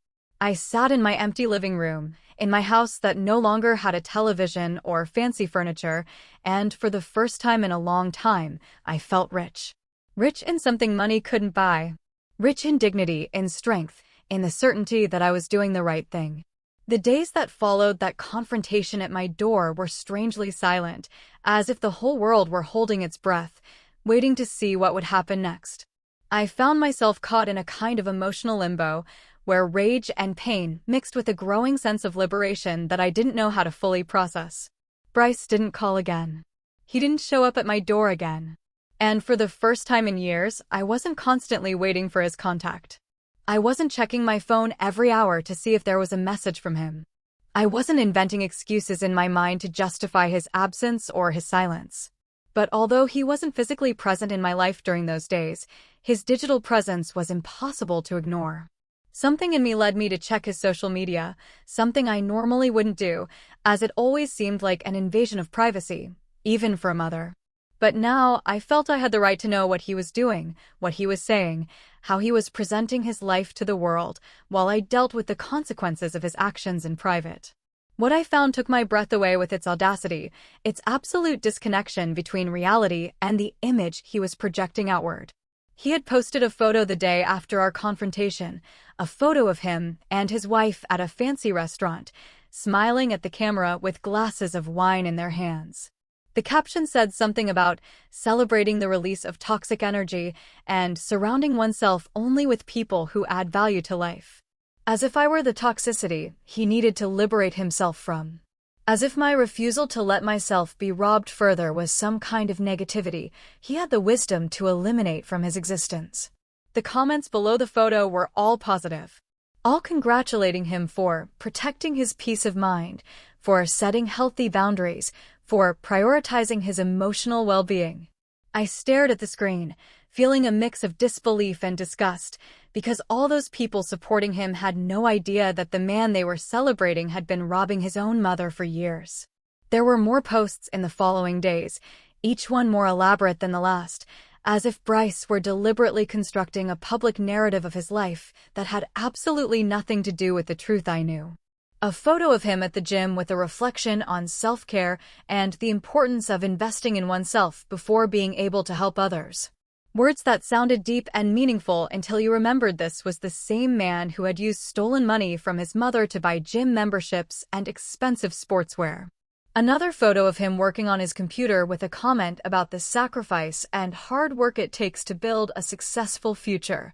I sat in my empty living room, in my house that no longer had a television or fancy furniture, and for the first time in a long time, I felt rich. Rich in something money couldn't buy. Rich in dignity, in strength, in the certainty that I was doing the right thing. The days that followed that confrontation at my door were strangely silent, as if the whole world were holding its breath, waiting to see what would happen next. I found myself caught in a kind of emotional limbo, where rage and pain mixed with a growing sense of liberation that I didn't know how to fully process. Bryce didn't call again. He didn't show up at my door again. And for the first time in years, I wasn't constantly waiting for his contact. I wasn't checking my phone every hour to see if there was a message from him. I wasn't inventing excuses in my mind to justify his absence or his silence. But although he wasn't physically present in my life during those days, his digital presence was impossible to ignore. Something in me led me to check his social media, something I normally wouldn't do, as it always seemed like an invasion of privacy, even for a mother. But now I felt I had the right to know what he was doing, what he was saying, how he was presenting his life to the world, while I dealt with the consequences of his actions in private. What I found took my breath away with its audacity, its absolute disconnection between reality and the image he was projecting outward. He had posted a photo the day after our confrontation, a photo of him and his wife at a fancy restaurant, smiling at the camera with glasses of wine in their hands. The caption said something about celebrating the release of toxic energy and surrounding oneself only with people who add value to life. As if I were the toxicity he needed to liberate himself from. As if my refusal to let myself be robbed further was some kind of negativity he had the wisdom to eliminate from his existence. The comments below the photo were all positive. All congratulating him for protecting his peace of mind, for setting healthy boundaries, for prioritizing his emotional well-being. I stared at the screen, feeling a mix of disbelief and disgust, because all those people supporting him had no idea that the man they were celebrating had been robbing his own mother for years. There were more posts in the following days, each one more elaborate than the last, as if Bryce were deliberately constructing a public narrative of his life that had absolutely nothing to do with the truth I knew. A photo of him at the gym with a reflection on self-care and the importance of investing in oneself before being able to help others. Words that sounded deep and meaningful until you remembered this was the same man who had used stolen money from his mother to buy gym memberships and expensive sportswear. Another photo of him working on his computer with a comment about the sacrifice and hard work it takes to build a successful future,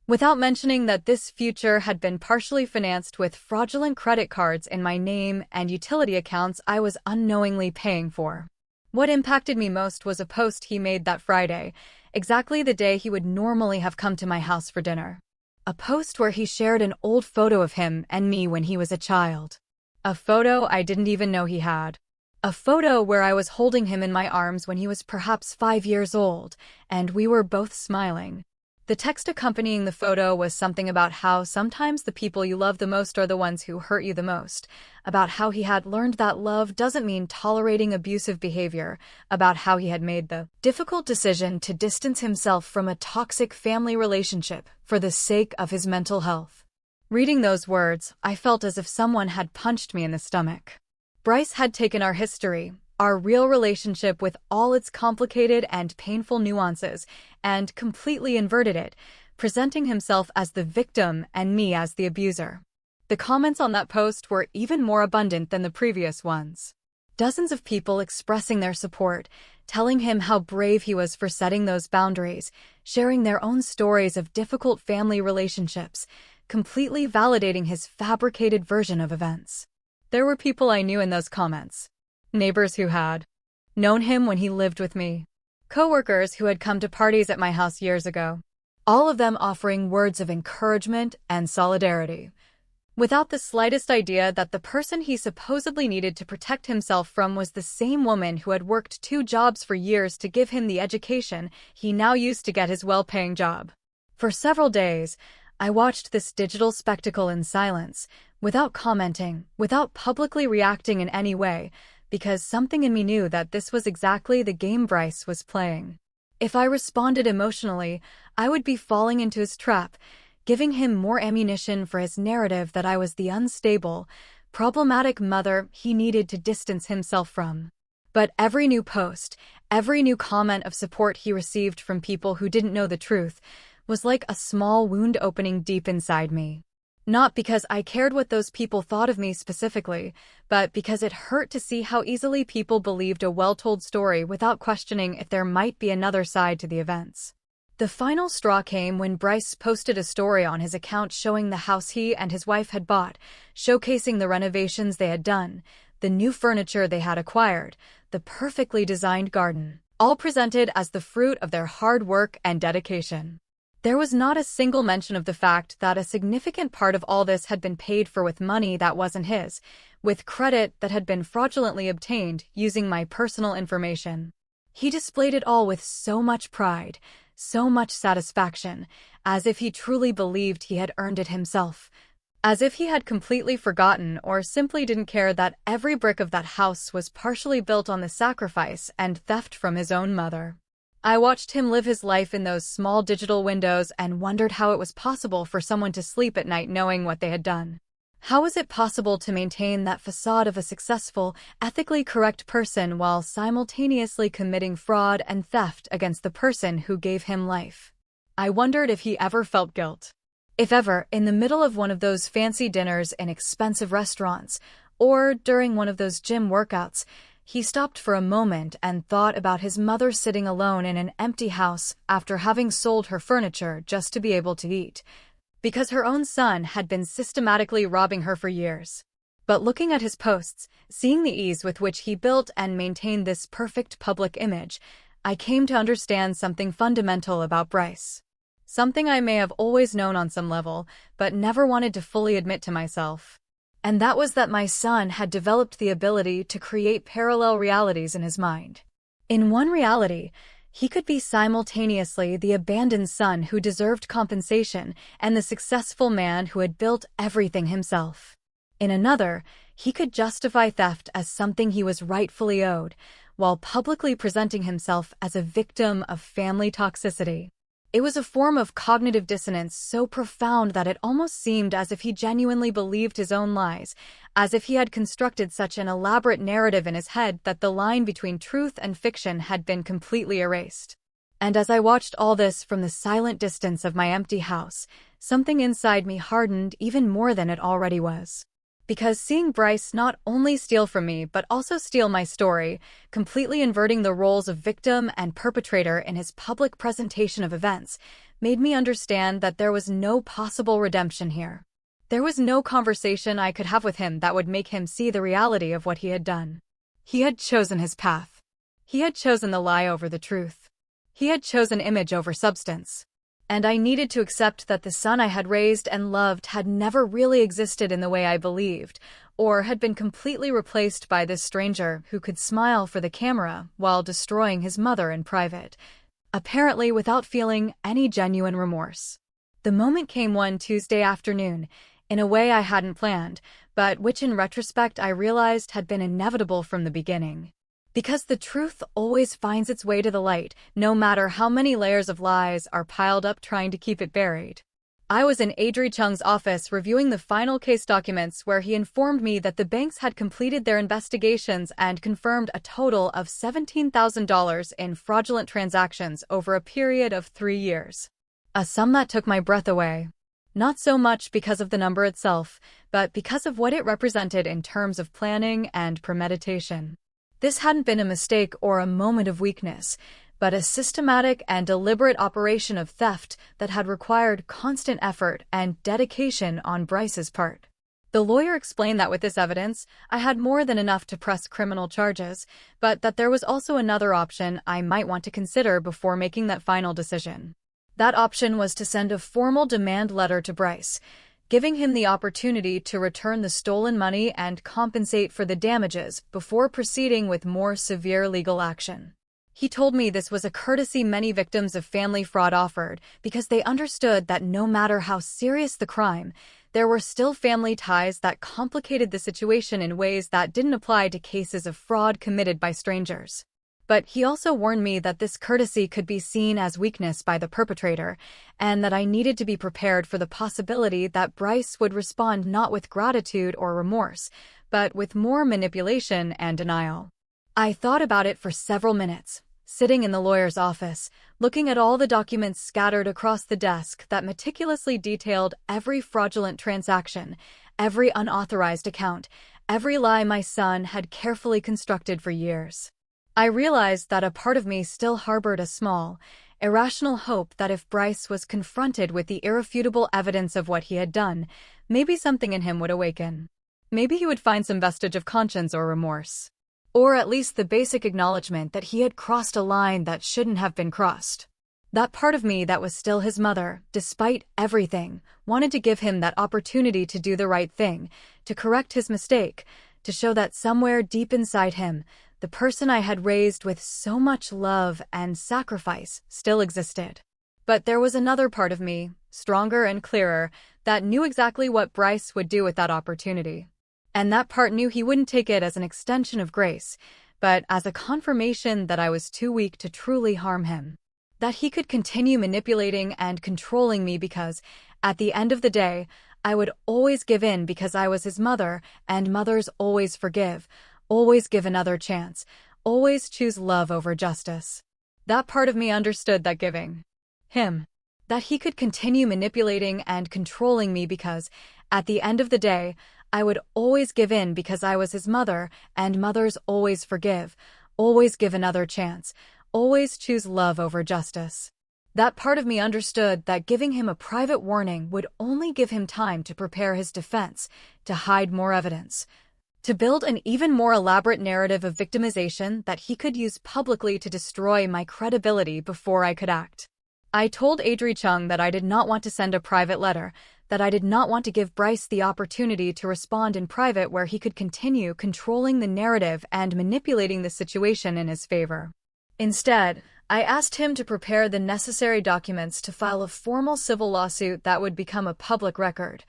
without mentioning that this future had been partially financed with fraudulent credit cards in my name and utility accounts I was unknowingly paying for. What impacted me most was a post he made that Friday, exactly the day he would normally have come to my house for dinner. a post where he shared an old photo of him and me when he was a child. A photo I didn't even know he had. A photo where I was holding him in my arms when he was perhaps 5 years old, and we were both smiling. The text accompanying the photo was something about how sometimes the people you love the most are the ones who hurt you the most, about how he had learned that love doesn't mean tolerating abusive behavior, about how he had made the difficult decision to distance himself from a toxic family relationship for the sake of his mental health. Reading those words, I felt as if someone had punched me in the stomach. Bryce had taken our history, our real relationship with all its complicated and painful nuances, and completely inverted it, presenting himself as the victim and me as the abuser. The comments on that post were even more abundant than the previous ones. Dozens of people expressing their support, telling him how brave he was for setting those boundaries, sharing their own stories of difficult family relationships, completely validating his fabricated version of events. There were people I knew in those comments. Neighbors who had known him when he lived with me. Coworkers who had come to parties at my house years ago. All of them offering words of encouragement and solidarity, without the slightest idea that the person he supposedly needed to protect himself from was the same woman who had worked 2 jobs for years to give him the education he now used to get his well-paying job. For several days, I watched this digital spectacle in silence, without commenting, without publicly reacting in any way, because something in me knew that this was exactly the game Bryce was playing. If I responded emotionally, I would be falling into his trap, giving him more ammunition for his narrative that I was the unstable, problematic mother he needed to distance himself from. But every new post, every new comment of support he received from people who didn't know the truth, was like a small wound opening deep inside me. Not because I cared what those people thought of me specifically, but because it hurt to see how easily people believed a well-told story without questioning if there might be another side to the events. The final straw came when Bryce posted a story on his account showing the house he and his wife had bought, showcasing the renovations they had done, the new furniture they had acquired, the perfectly designed garden, all presented as the fruit of their hard work and dedication. There was not a single mention of the fact that a significant part of all this had been paid for with money that wasn't his, with credit that had been fraudulently obtained using my personal information. He displayed it all with so much pride, so much satisfaction, as if he truly believed he had earned it himself, as if he had completely forgotten or simply didn't care that every brick of that house was partially built on the sacrifice and theft from his own mother. I watched him live his life in those small digital windows and wondered how it was possible for someone to sleep at night knowing what they had done. How was it possible to maintain that facade of a successful, ethically correct person while simultaneously committing fraud and theft against the person who gave him life? I wondered if he ever felt guilt. If ever, in the middle of one of those fancy dinners in expensive restaurants, or during one of those gym workouts, he stopped for a moment and thought about his mother sitting alone in an empty house after having sold her furniture just to be able to eat, because her own son had been systematically robbing her for years. But looking at his posts, seeing the ease with which he built and maintained this perfect public image, I came to understand something fundamental about Bryce. Something I may have always known on some level, but never wanted to fully admit to myself. And that was that my son had developed the ability to create parallel realities in his mind. In one reality, he could be simultaneously the abandoned son who deserved compensation and the successful man who had built everything himself. In another, he could justify theft as something he was rightfully owed, while publicly presenting himself as a victim of family toxicity. It was a form of cognitive dissonance so profound that it almost seemed as if he genuinely believed his own lies, as if he had constructed such an elaborate narrative in his head that the line between truth and fiction had been completely erased. And as I watched all this from the silent distance of my empty house, something inside me hardened even more than it already was. Because seeing Bryce not only steal from me but also steal my story, completely inverting the roles of victim and perpetrator in his public presentation of events, made me understand that there was no possible redemption here. There was no conversation I could have with him that would make him see the reality of what he had done. He had chosen his path. He had chosen the lie over the truth. He had chosen image over substance. and I needed to accept that the son I had raised and loved had never really existed in the way I believed, or had been completely replaced by this stranger who could smile for the camera while destroying his mother in private, apparently without feeling any genuine remorse. The moment came one Tuesday afternoon, in a way I hadn't planned, but which in retrospect I realized had been inevitable from the beginning. Because the truth always finds its way to the light, no matter how many layers of lies are piled up trying to keep it buried. I was in Adri Chung's office reviewing the final case documents where he informed me that the banks had completed their investigations and confirmed a total of $17,000 in fraudulent transactions over a period of 3 years. A sum that took my breath away. Not so much because of the number itself, but because of what it represented in terms of planning and premeditation. This hadn't been a mistake or a moment of weakness, but a systematic and deliberate operation of theft that had required constant effort and dedication on Bryce's part. The lawyer explained that with this evidence, I had more than enough to press criminal charges, but that there was also another option I might want to consider before making that final decision. That option was to send a formal demand letter to Bryce, giving him the opportunity to return the stolen money and compensate for the damages before proceeding with more severe legal action. He told me this was a courtesy many victims of family fraud offered because they understood that no matter how serious the crime, there were still family ties that complicated the situation in ways that didn't apply to cases of fraud committed by strangers. But he also warned me that this courtesy could be seen as weakness by the perpetrator, and that I needed to be prepared for the possibility that Bryce would respond not with gratitude or remorse, but with more manipulation and denial. I thought about it for several minutes, sitting in the lawyer's office, looking at all the documents scattered across the desk that meticulously detailed every fraudulent transaction, every unauthorized account, every lie my son had carefully constructed for years. I realized that a part of me still harbored a small, irrational hope that if Bryce was confronted with the irrefutable evidence of what he had done, maybe something in him would awaken. Maybe he would find some vestige of conscience or remorse. Or at least the basic acknowledgement that he had crossed a line that shouldn't have been crossed. That part of me that was still his mother, despite everything, wanted to give him that opportunity to do the right thing, to correct his mistake, to show that somewhere deep inside him, the person I had raised with so much love and sacrifice still existed. But there was another part of me, stronger and clearer, that knew exactly what Bryce would do with that opportunity. And that part knew he wouldn't take it as an extension of grace, but as a confirmation that I was too weak to truly harm him. That he could continue manipulating and controlling me because, at the end of the day, I would always give in because I was his mother, and mothers always forgive, always give another chance, always choose love over justice. That part of me understood that giving him, that he could continue manipulating and controlling me because, at the end of the day, I would always give in because I was his mother, and mothers always forgive, always give another chance, always choose love over justice. That part of me understood that giving him a private warning would only give him time to prepare his defense, to hide more evidence, to build an even more elaborate narrative of victimization that he could use publicly to destroy my credibility before I could act. I told Adri Chung that I did not want to send a private letter, that I did not want to give Bryce the opportunity to respond in private where he could continue controlling the narrative and manipulating the situation in his favor. Instead, I asked him to prepare the necessary documents to file a formal civil lawsuit that would become a public record,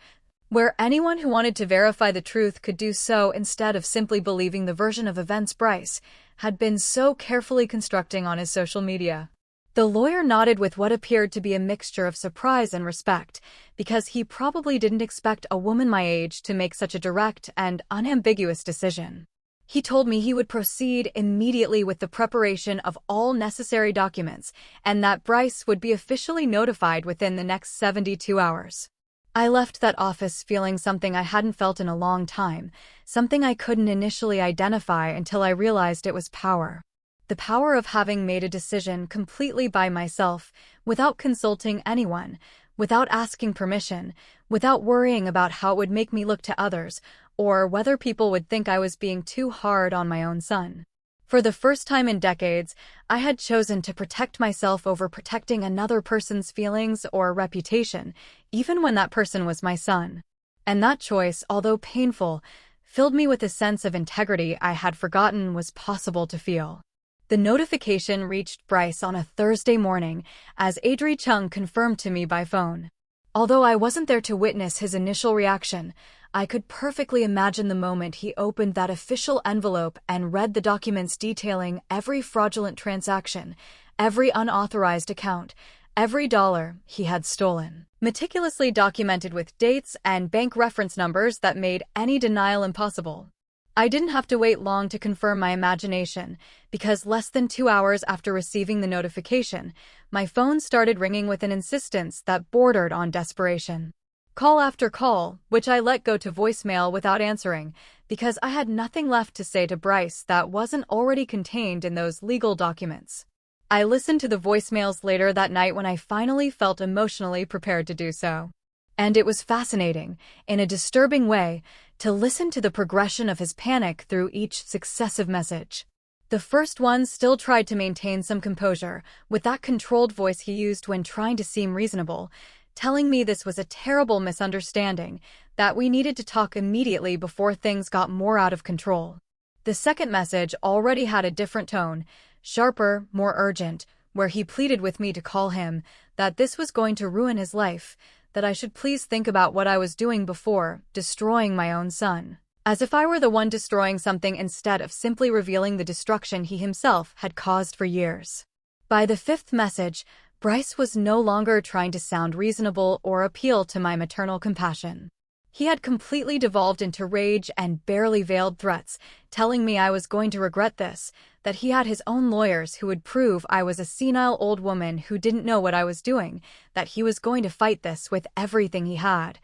where anyone who wanted to verify the truth could do so instead of simply believing the version of events Bryce had been so carefully constructing on his social media. The lawyer nodded with what appeared to be a mixture of surprise and respect, because he probably didn't expect a woman my age to make such a direct and unambiguous decision. He told me he would proceed immediately with the preparation of all necessary documents, and that Bryce would be officially notified within the next 72 hours. I left that office feeling something I hadn't felt in a long time, something I couldn't initially identify until I realized it was power. The power of having made a decision completely by myself, without consulting anyone, without asking permission, without worrying about how it would make me look to others, or whether people would think I was being too hard on my own son. For the first time in decades, I had chosen to protect myself over protecting another person's feelings or reputation, even when that person was my son. And that choice, although painful, filled me with a sense of integrity I had forgotten was possible to feel. The notification reached Bryce on a Thursday morning, as Adri Chung confirmed to me by phone. Although I wasn't there to witness his initial reaction, I could perfectly imagine the moment he opened that official envelope and read the documents detailing every fraudulent transaction, every unauthorized account, every dollar he had stolen. Meticulously documented with dates and bank reference numbers that made any denial impossible. I didn't have to wait long to confirm my imagination, because less than 2 hours after receiving the notification, my phone started ringing with an insistence that bordered on desperation. Call after call, which I let go to voicemail without answering, because I had nothing left to say to Bryce that wasn't already contained in those legal documents. I listened to the voicemails later that night when I finally felt emotionally prepared to do so. And it was fascinating, in a disturbing way, to listen to the progression of his panic through each successive message. The first one still tried to maintain some composure, with that controlled voice he used when trying to seem reasonable, telling me this was a terrible misunderstanding, that we needed to talk immediately before things got more out of control. The second message already had a different tone, sharper, more urgent, where he pleaded with me to call him, that this was going to ruin his life, that I should please think about what I was doing before destroying my own son. As if I were the one destroying something instead of simply revealing the destruction he himself had caused for years. By the fifth message, Bryce was no longer trying to sound reasonable or appeal to my maternal compassion. He had completely devolved into rage and barely veiled threats, telling me I was going to regret this, that he had his own lawyers who would prove I was a senile old woman who didn't know what I was doing, that he was going to fight this with everything he had,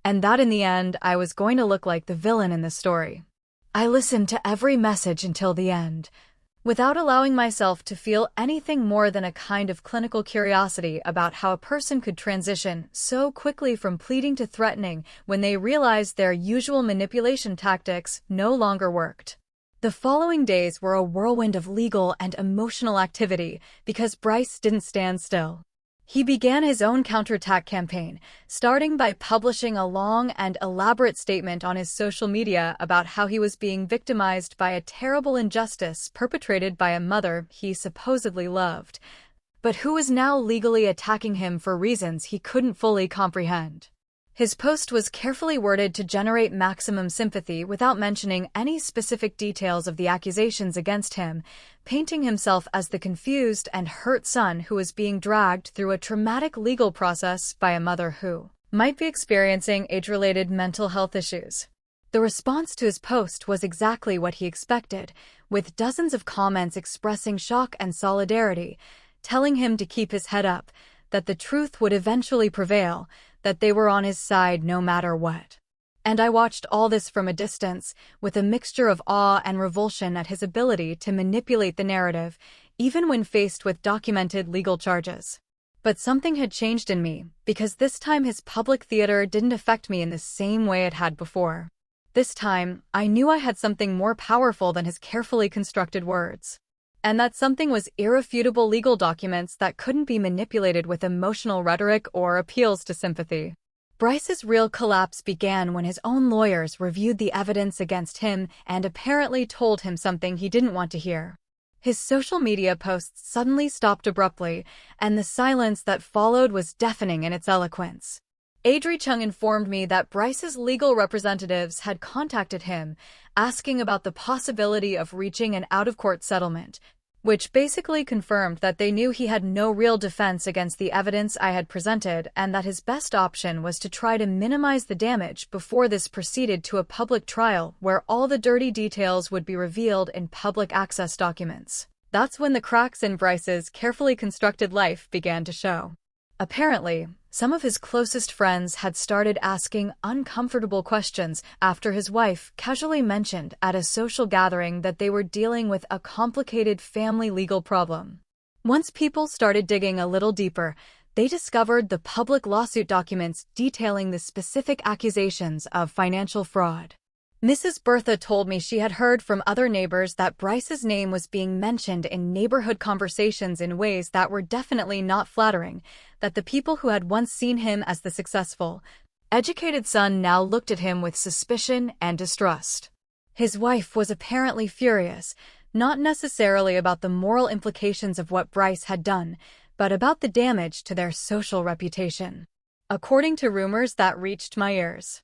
and that in the end I was going to look like the villain in the story. I listened to every message until the end, without allowing myself to feel anything more than a kind of clinical curiosity about how a person could transition so quickly from pleading to threatening when they realized their usual manipulation tactics no longer worked. The following days were a whirlwind of legal and emotional activity because Bryce didn't stand still. He began his own counterattack campaign, starting by publishing a long and elaborate statement on his social media about how he was being victimized by a terrible injustice perpetrated by a mother he supposedly loved, but who was now legally attacking him for reasons he couldn't fully comprehend. His post was carefully worded to generate maximum sympathy without mentioning any specific details of the accusations against him, painting himself as the confused and hurt son who was being dragged through a traumatic legal process by a mother who might be experiencing age-related mental health issues. The response to his post was exactly what he expected, with dozens of comments expressing shock and solidarity, telling him to keep his head up, that the truth would eventually prevail, that they were on his side no matter what. And I watched all this from a distance, with a mixture of awe and revulsion at his ability to manipulate the narrative, even when faced with documented legal charges. But something had changed in me, because this time his public theater didn't affect me in the same way it had before. This time, I knew I had something more powerful than his carefully constructed words. And that something was irrefutable legal documents that couldn't be manipulated with emotional rhetoric or appeals to sympathy. Bryce's real collapse began when his own lawyers reviewed the evidence against him and apparently told him something he didn't want to hear. His social media posts suddenly stopped abruptly, and the silence that followed was deafening in its eloquence. Adri Chung informed me that Bryce's legal representatives had contacted him, asking about the possibility of reaching an out-of-court settlement, which basically confirmed that they knew he had no real defense against the evidence I had presented and that his best option was to try to minimize the damage before this proceeded to a public trial where all the dirty details would be revealed in public access documents. That's when the cracks in Bryce's carefully constructed life began to show. Apparently, some of his closest friends had started asking uncomfortable questions after his wife casually mentioned at a social gathering that they were dealing with a complicated family legal problem. Once people started digging a little deeper, they discovered the public lawsuit documents detailing the specific accusations of financial fraud. Mrs. Bertha told me she had heard from other neighbors that Bryce's name was being mentioned in neighborhood conversations in ways that were definitely not flattering, that the people who had once seen him as the successful, educated son now looked at him with suspicion and distrust. His wife was apparently furious, not necessarily about the moral implications of what Bryce had done, but about the damage to their social reputation. According to rumors that reached my ears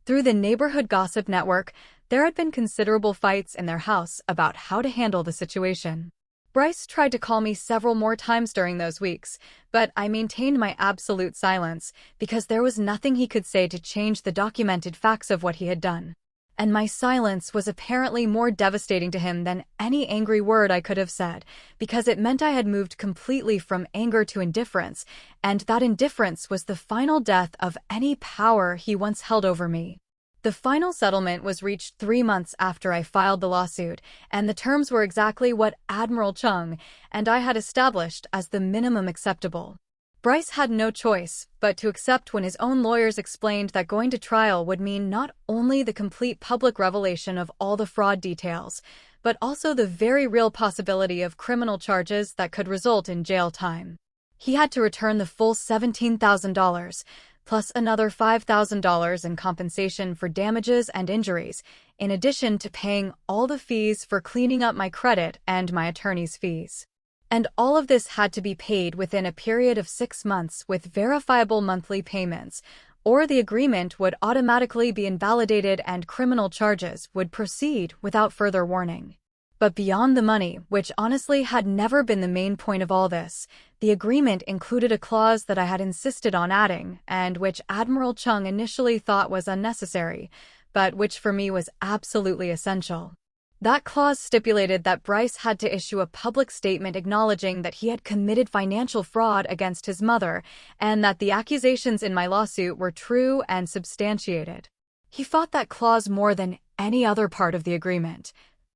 through the neighborhood gossip network, there had been considerable fights in their house about how to handle the situation. Bryce tried to call me several more times during those weeks, but I maintained my absolute silence because there was nothing he could say to change the documented facts of what he had done. And my silence was apparently more devastating to him than any angry word I could have said, because it meant I had moved completely from anger to indifference, and that indifference was the final death of any power he once held over me. The final settlement was reached 3 months after I filed the lawsuit, and the terms were exactly what Admiral Chung and I had established as the minimum acceptable. Bryce had no choice but to accept when his own lawyers explained that going to trial would mean not only the complete public revelation of all the fraud details, but also the very real possibility of criminal charges that could result in jail time. He had to return the full $17,000, plus another $5,000 in compensation for damages and injuries, in addition to paying all the fees for cleaning up my credit and my attorney's fees. And all of this had to be paid within a period of 6 months with verifiable monthly payments, or the agreement would automatically be invalidated and criminal charges would proceed without further warning. But beyond the money, which honestly had never been the main point of all this, the agreement included a clause that I had insisted on adding, and which Admiral Chung initially thought was unnecessary, but which for me was absolutely essential. That clause stipulated that Bryce had to issue a public statement acknowledging that he had committed financial fraud against his mother and that the accusations in my lawsuit were true and substantiated. He fought that clause more than any other part of the agreement,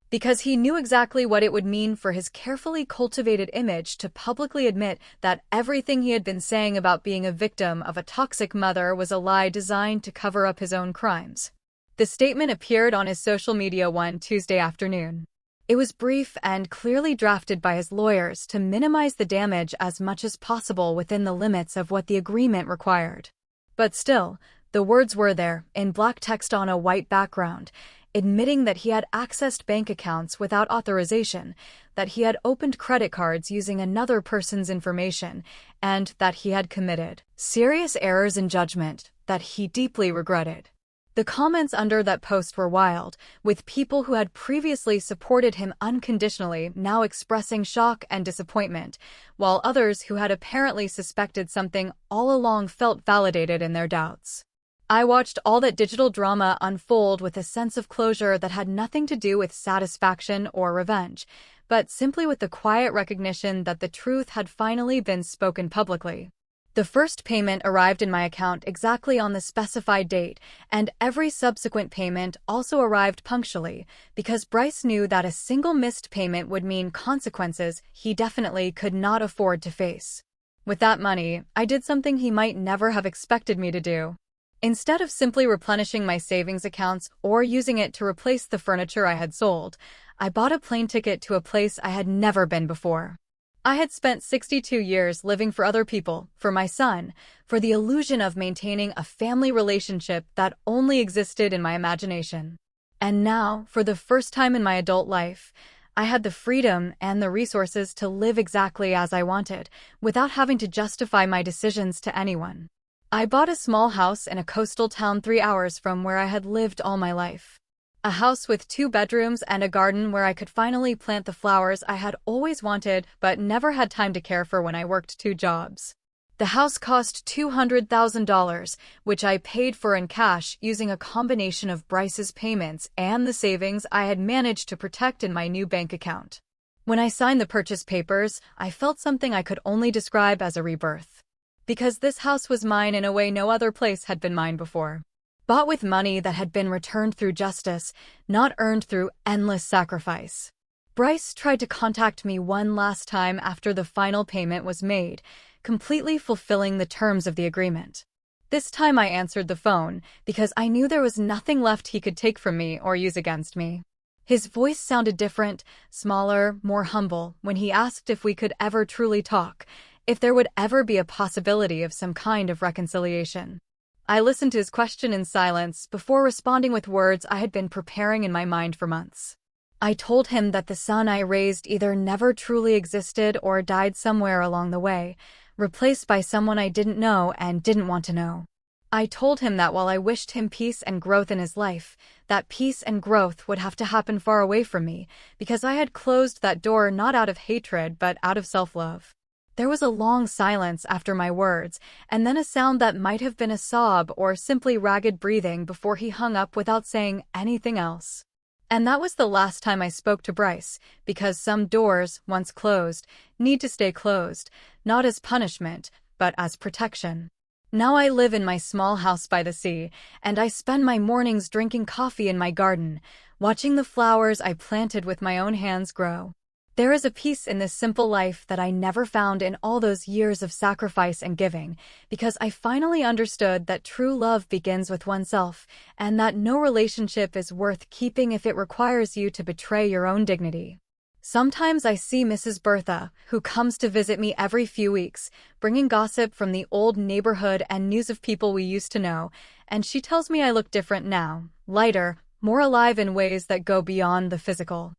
because he knew exactly what it would mean for his carefully cultivated image to publicly admit that everything he had been saying about being a victim of a toxic mother was a lie designed to cover up his own crimes. The statement appeared on his social media one Tuesday afternoon. It was brief and clearly drafted by his lawyers to minimize the damage as much as possible within the limits of what the agreement required. But still, the words were there, in black text on a white background, admitting that he had accessed bank accounts without authorization, that he had opened credit cards using another person's information, and that he had committed serious errors in judgment that he deeply regretted. The comments under that post were wild, with people who had previously supported him unconditionally now expressing shock and disappointment, while others who had apparently suspected something all along felt validated in their doubts. I watched all that digital drama unfold with a sense of closure that had nothing to do with satisfaction or revenge, but simply with the quiet recognition that the truth had finally been spoken publicly. The first payment arrived in my account exactly on the specified date, and every subsequent payment also arrived punctually, because Bryce knew that a single missed payment would mean consequences he definitely could not afford to face. With that money, I did something he might never have expected me to do. Instead of simply replenishing my savings accounts or using it to replace the furniture I had sold, I bought a plane ticket to a place I had never been before. I had spent 62 years living for other people, for my son, for the illusion of maintaining a family relationship that only existed in my imagination. And now, for the first time in my adult life, I had the freedom and the resources to live exactly as I wanted, without having to justify my decisions to anyone. I bought a small house in a coastal town 3 hours from where I had lived all my life. A house with 2 bedrooms and a garden where I could finally plant the flowers I had always wanted but never had time to care for when I worked 2 jobs. The house cost $200,000, which I paid for in cash using a combination of Bryce's payments and the savings I had managed to protect in my new bank account. When I signed the purchase papers, I felt something I could only describe as a rebirth. Because this house was mine in a way no other place had been mine before. Bought with money that had been returned through justice, not earned through endless sacrifice. Bryce tried to contact me one last time after the final payment was made, completely fulfilling the terms of the agreement. This time I answered the phone because I knew there was nothing left he could take from me or use against me. His voice sounded different, smaller, more humble, when he asked if we could ever truly talk, if there would ever be a possibility of some kind of reconciliation. I listened to his question in silence before responding with words I had been preparing in my mind for months. I told him that the son I raised either never truly existed or died somewhere along the way, replaced by someone I didn't know and didn't want to know. I told him that while I wished him peace and growth in his life, that peace and growth would have to happen far away from me, because I had closed that door not out of hatred but out of self-love. There was a long silence after my words, and then a sound that might have been a sob or simply ragged breathing before he hung up without saying anything else. And that was the last time I spoke to Bryce, because some doors, once closed, need to stay closed, not as punishment, but as protection. Now I live in my small house by the sea, and I spend my mornings drinking coffee in my garden, watching the flowers I planted with my own hands grow. There is a peace in this simple life that I never found in all those years of sacrifice and giving, because I finally understood that true love begins with oneself, and that no relationship is worth keeping if it requires you to betray your own dignity. Sometimes I see Mrs. Bertha, who comes to visit me every few weeks, bringing gossip from the old neighborhood and news of people we used to know, and she tells me I look different now, lighter, more alive in ways that go beyond the physical.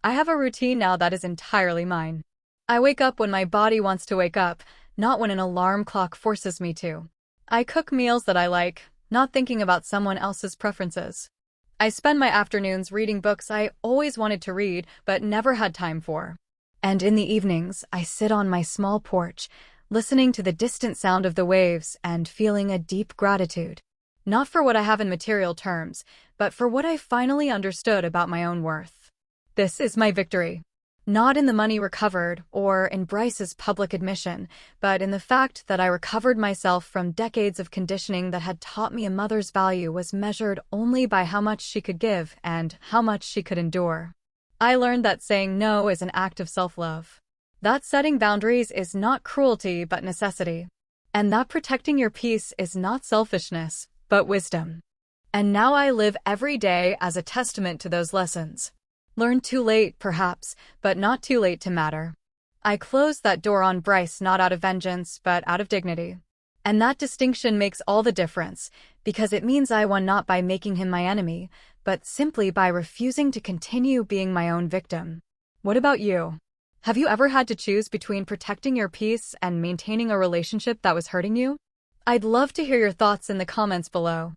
I have a routine now that is entirely mine. I wake up when my body wants to wake up, not when an alarm clock forces me to. I cook meals that I like, not thinking about someone else's preferences. I spend my afternoons reading books I always wanted to read but never had time for. And in the evenings, I sit on my small porch, listening to the distant sound of the waves and feeling a deep gratitude. Not for what I have in material terms, but for what I finally understood about my own worth. This is my victory. Not in the money recovered or in Bryce's public admission, but in the fact that I recovered myself from decades of conditioning that had taught me a mother's value was measured only by how much she could give and how much she could endure. I learned that saying no is an act of self-love. That setting boundaries is not cruelty but necessity. And that protecting your peace is not selfishness, but wisdom. And now I live every day as a testament to those lessons. Learned too late, perhaps, but not too late to matter. I closed that door on Bryce not out of vengeance, but out of dignity. And that distinction makes all the difference, because it means I won not by making him my enemy, but simply by refusing to continue being my own victim. What about you? Have you ever had to choose between protecting your peace and maintaining a relationship that was hurting you? I'd love to hear your thoughts in the comments below.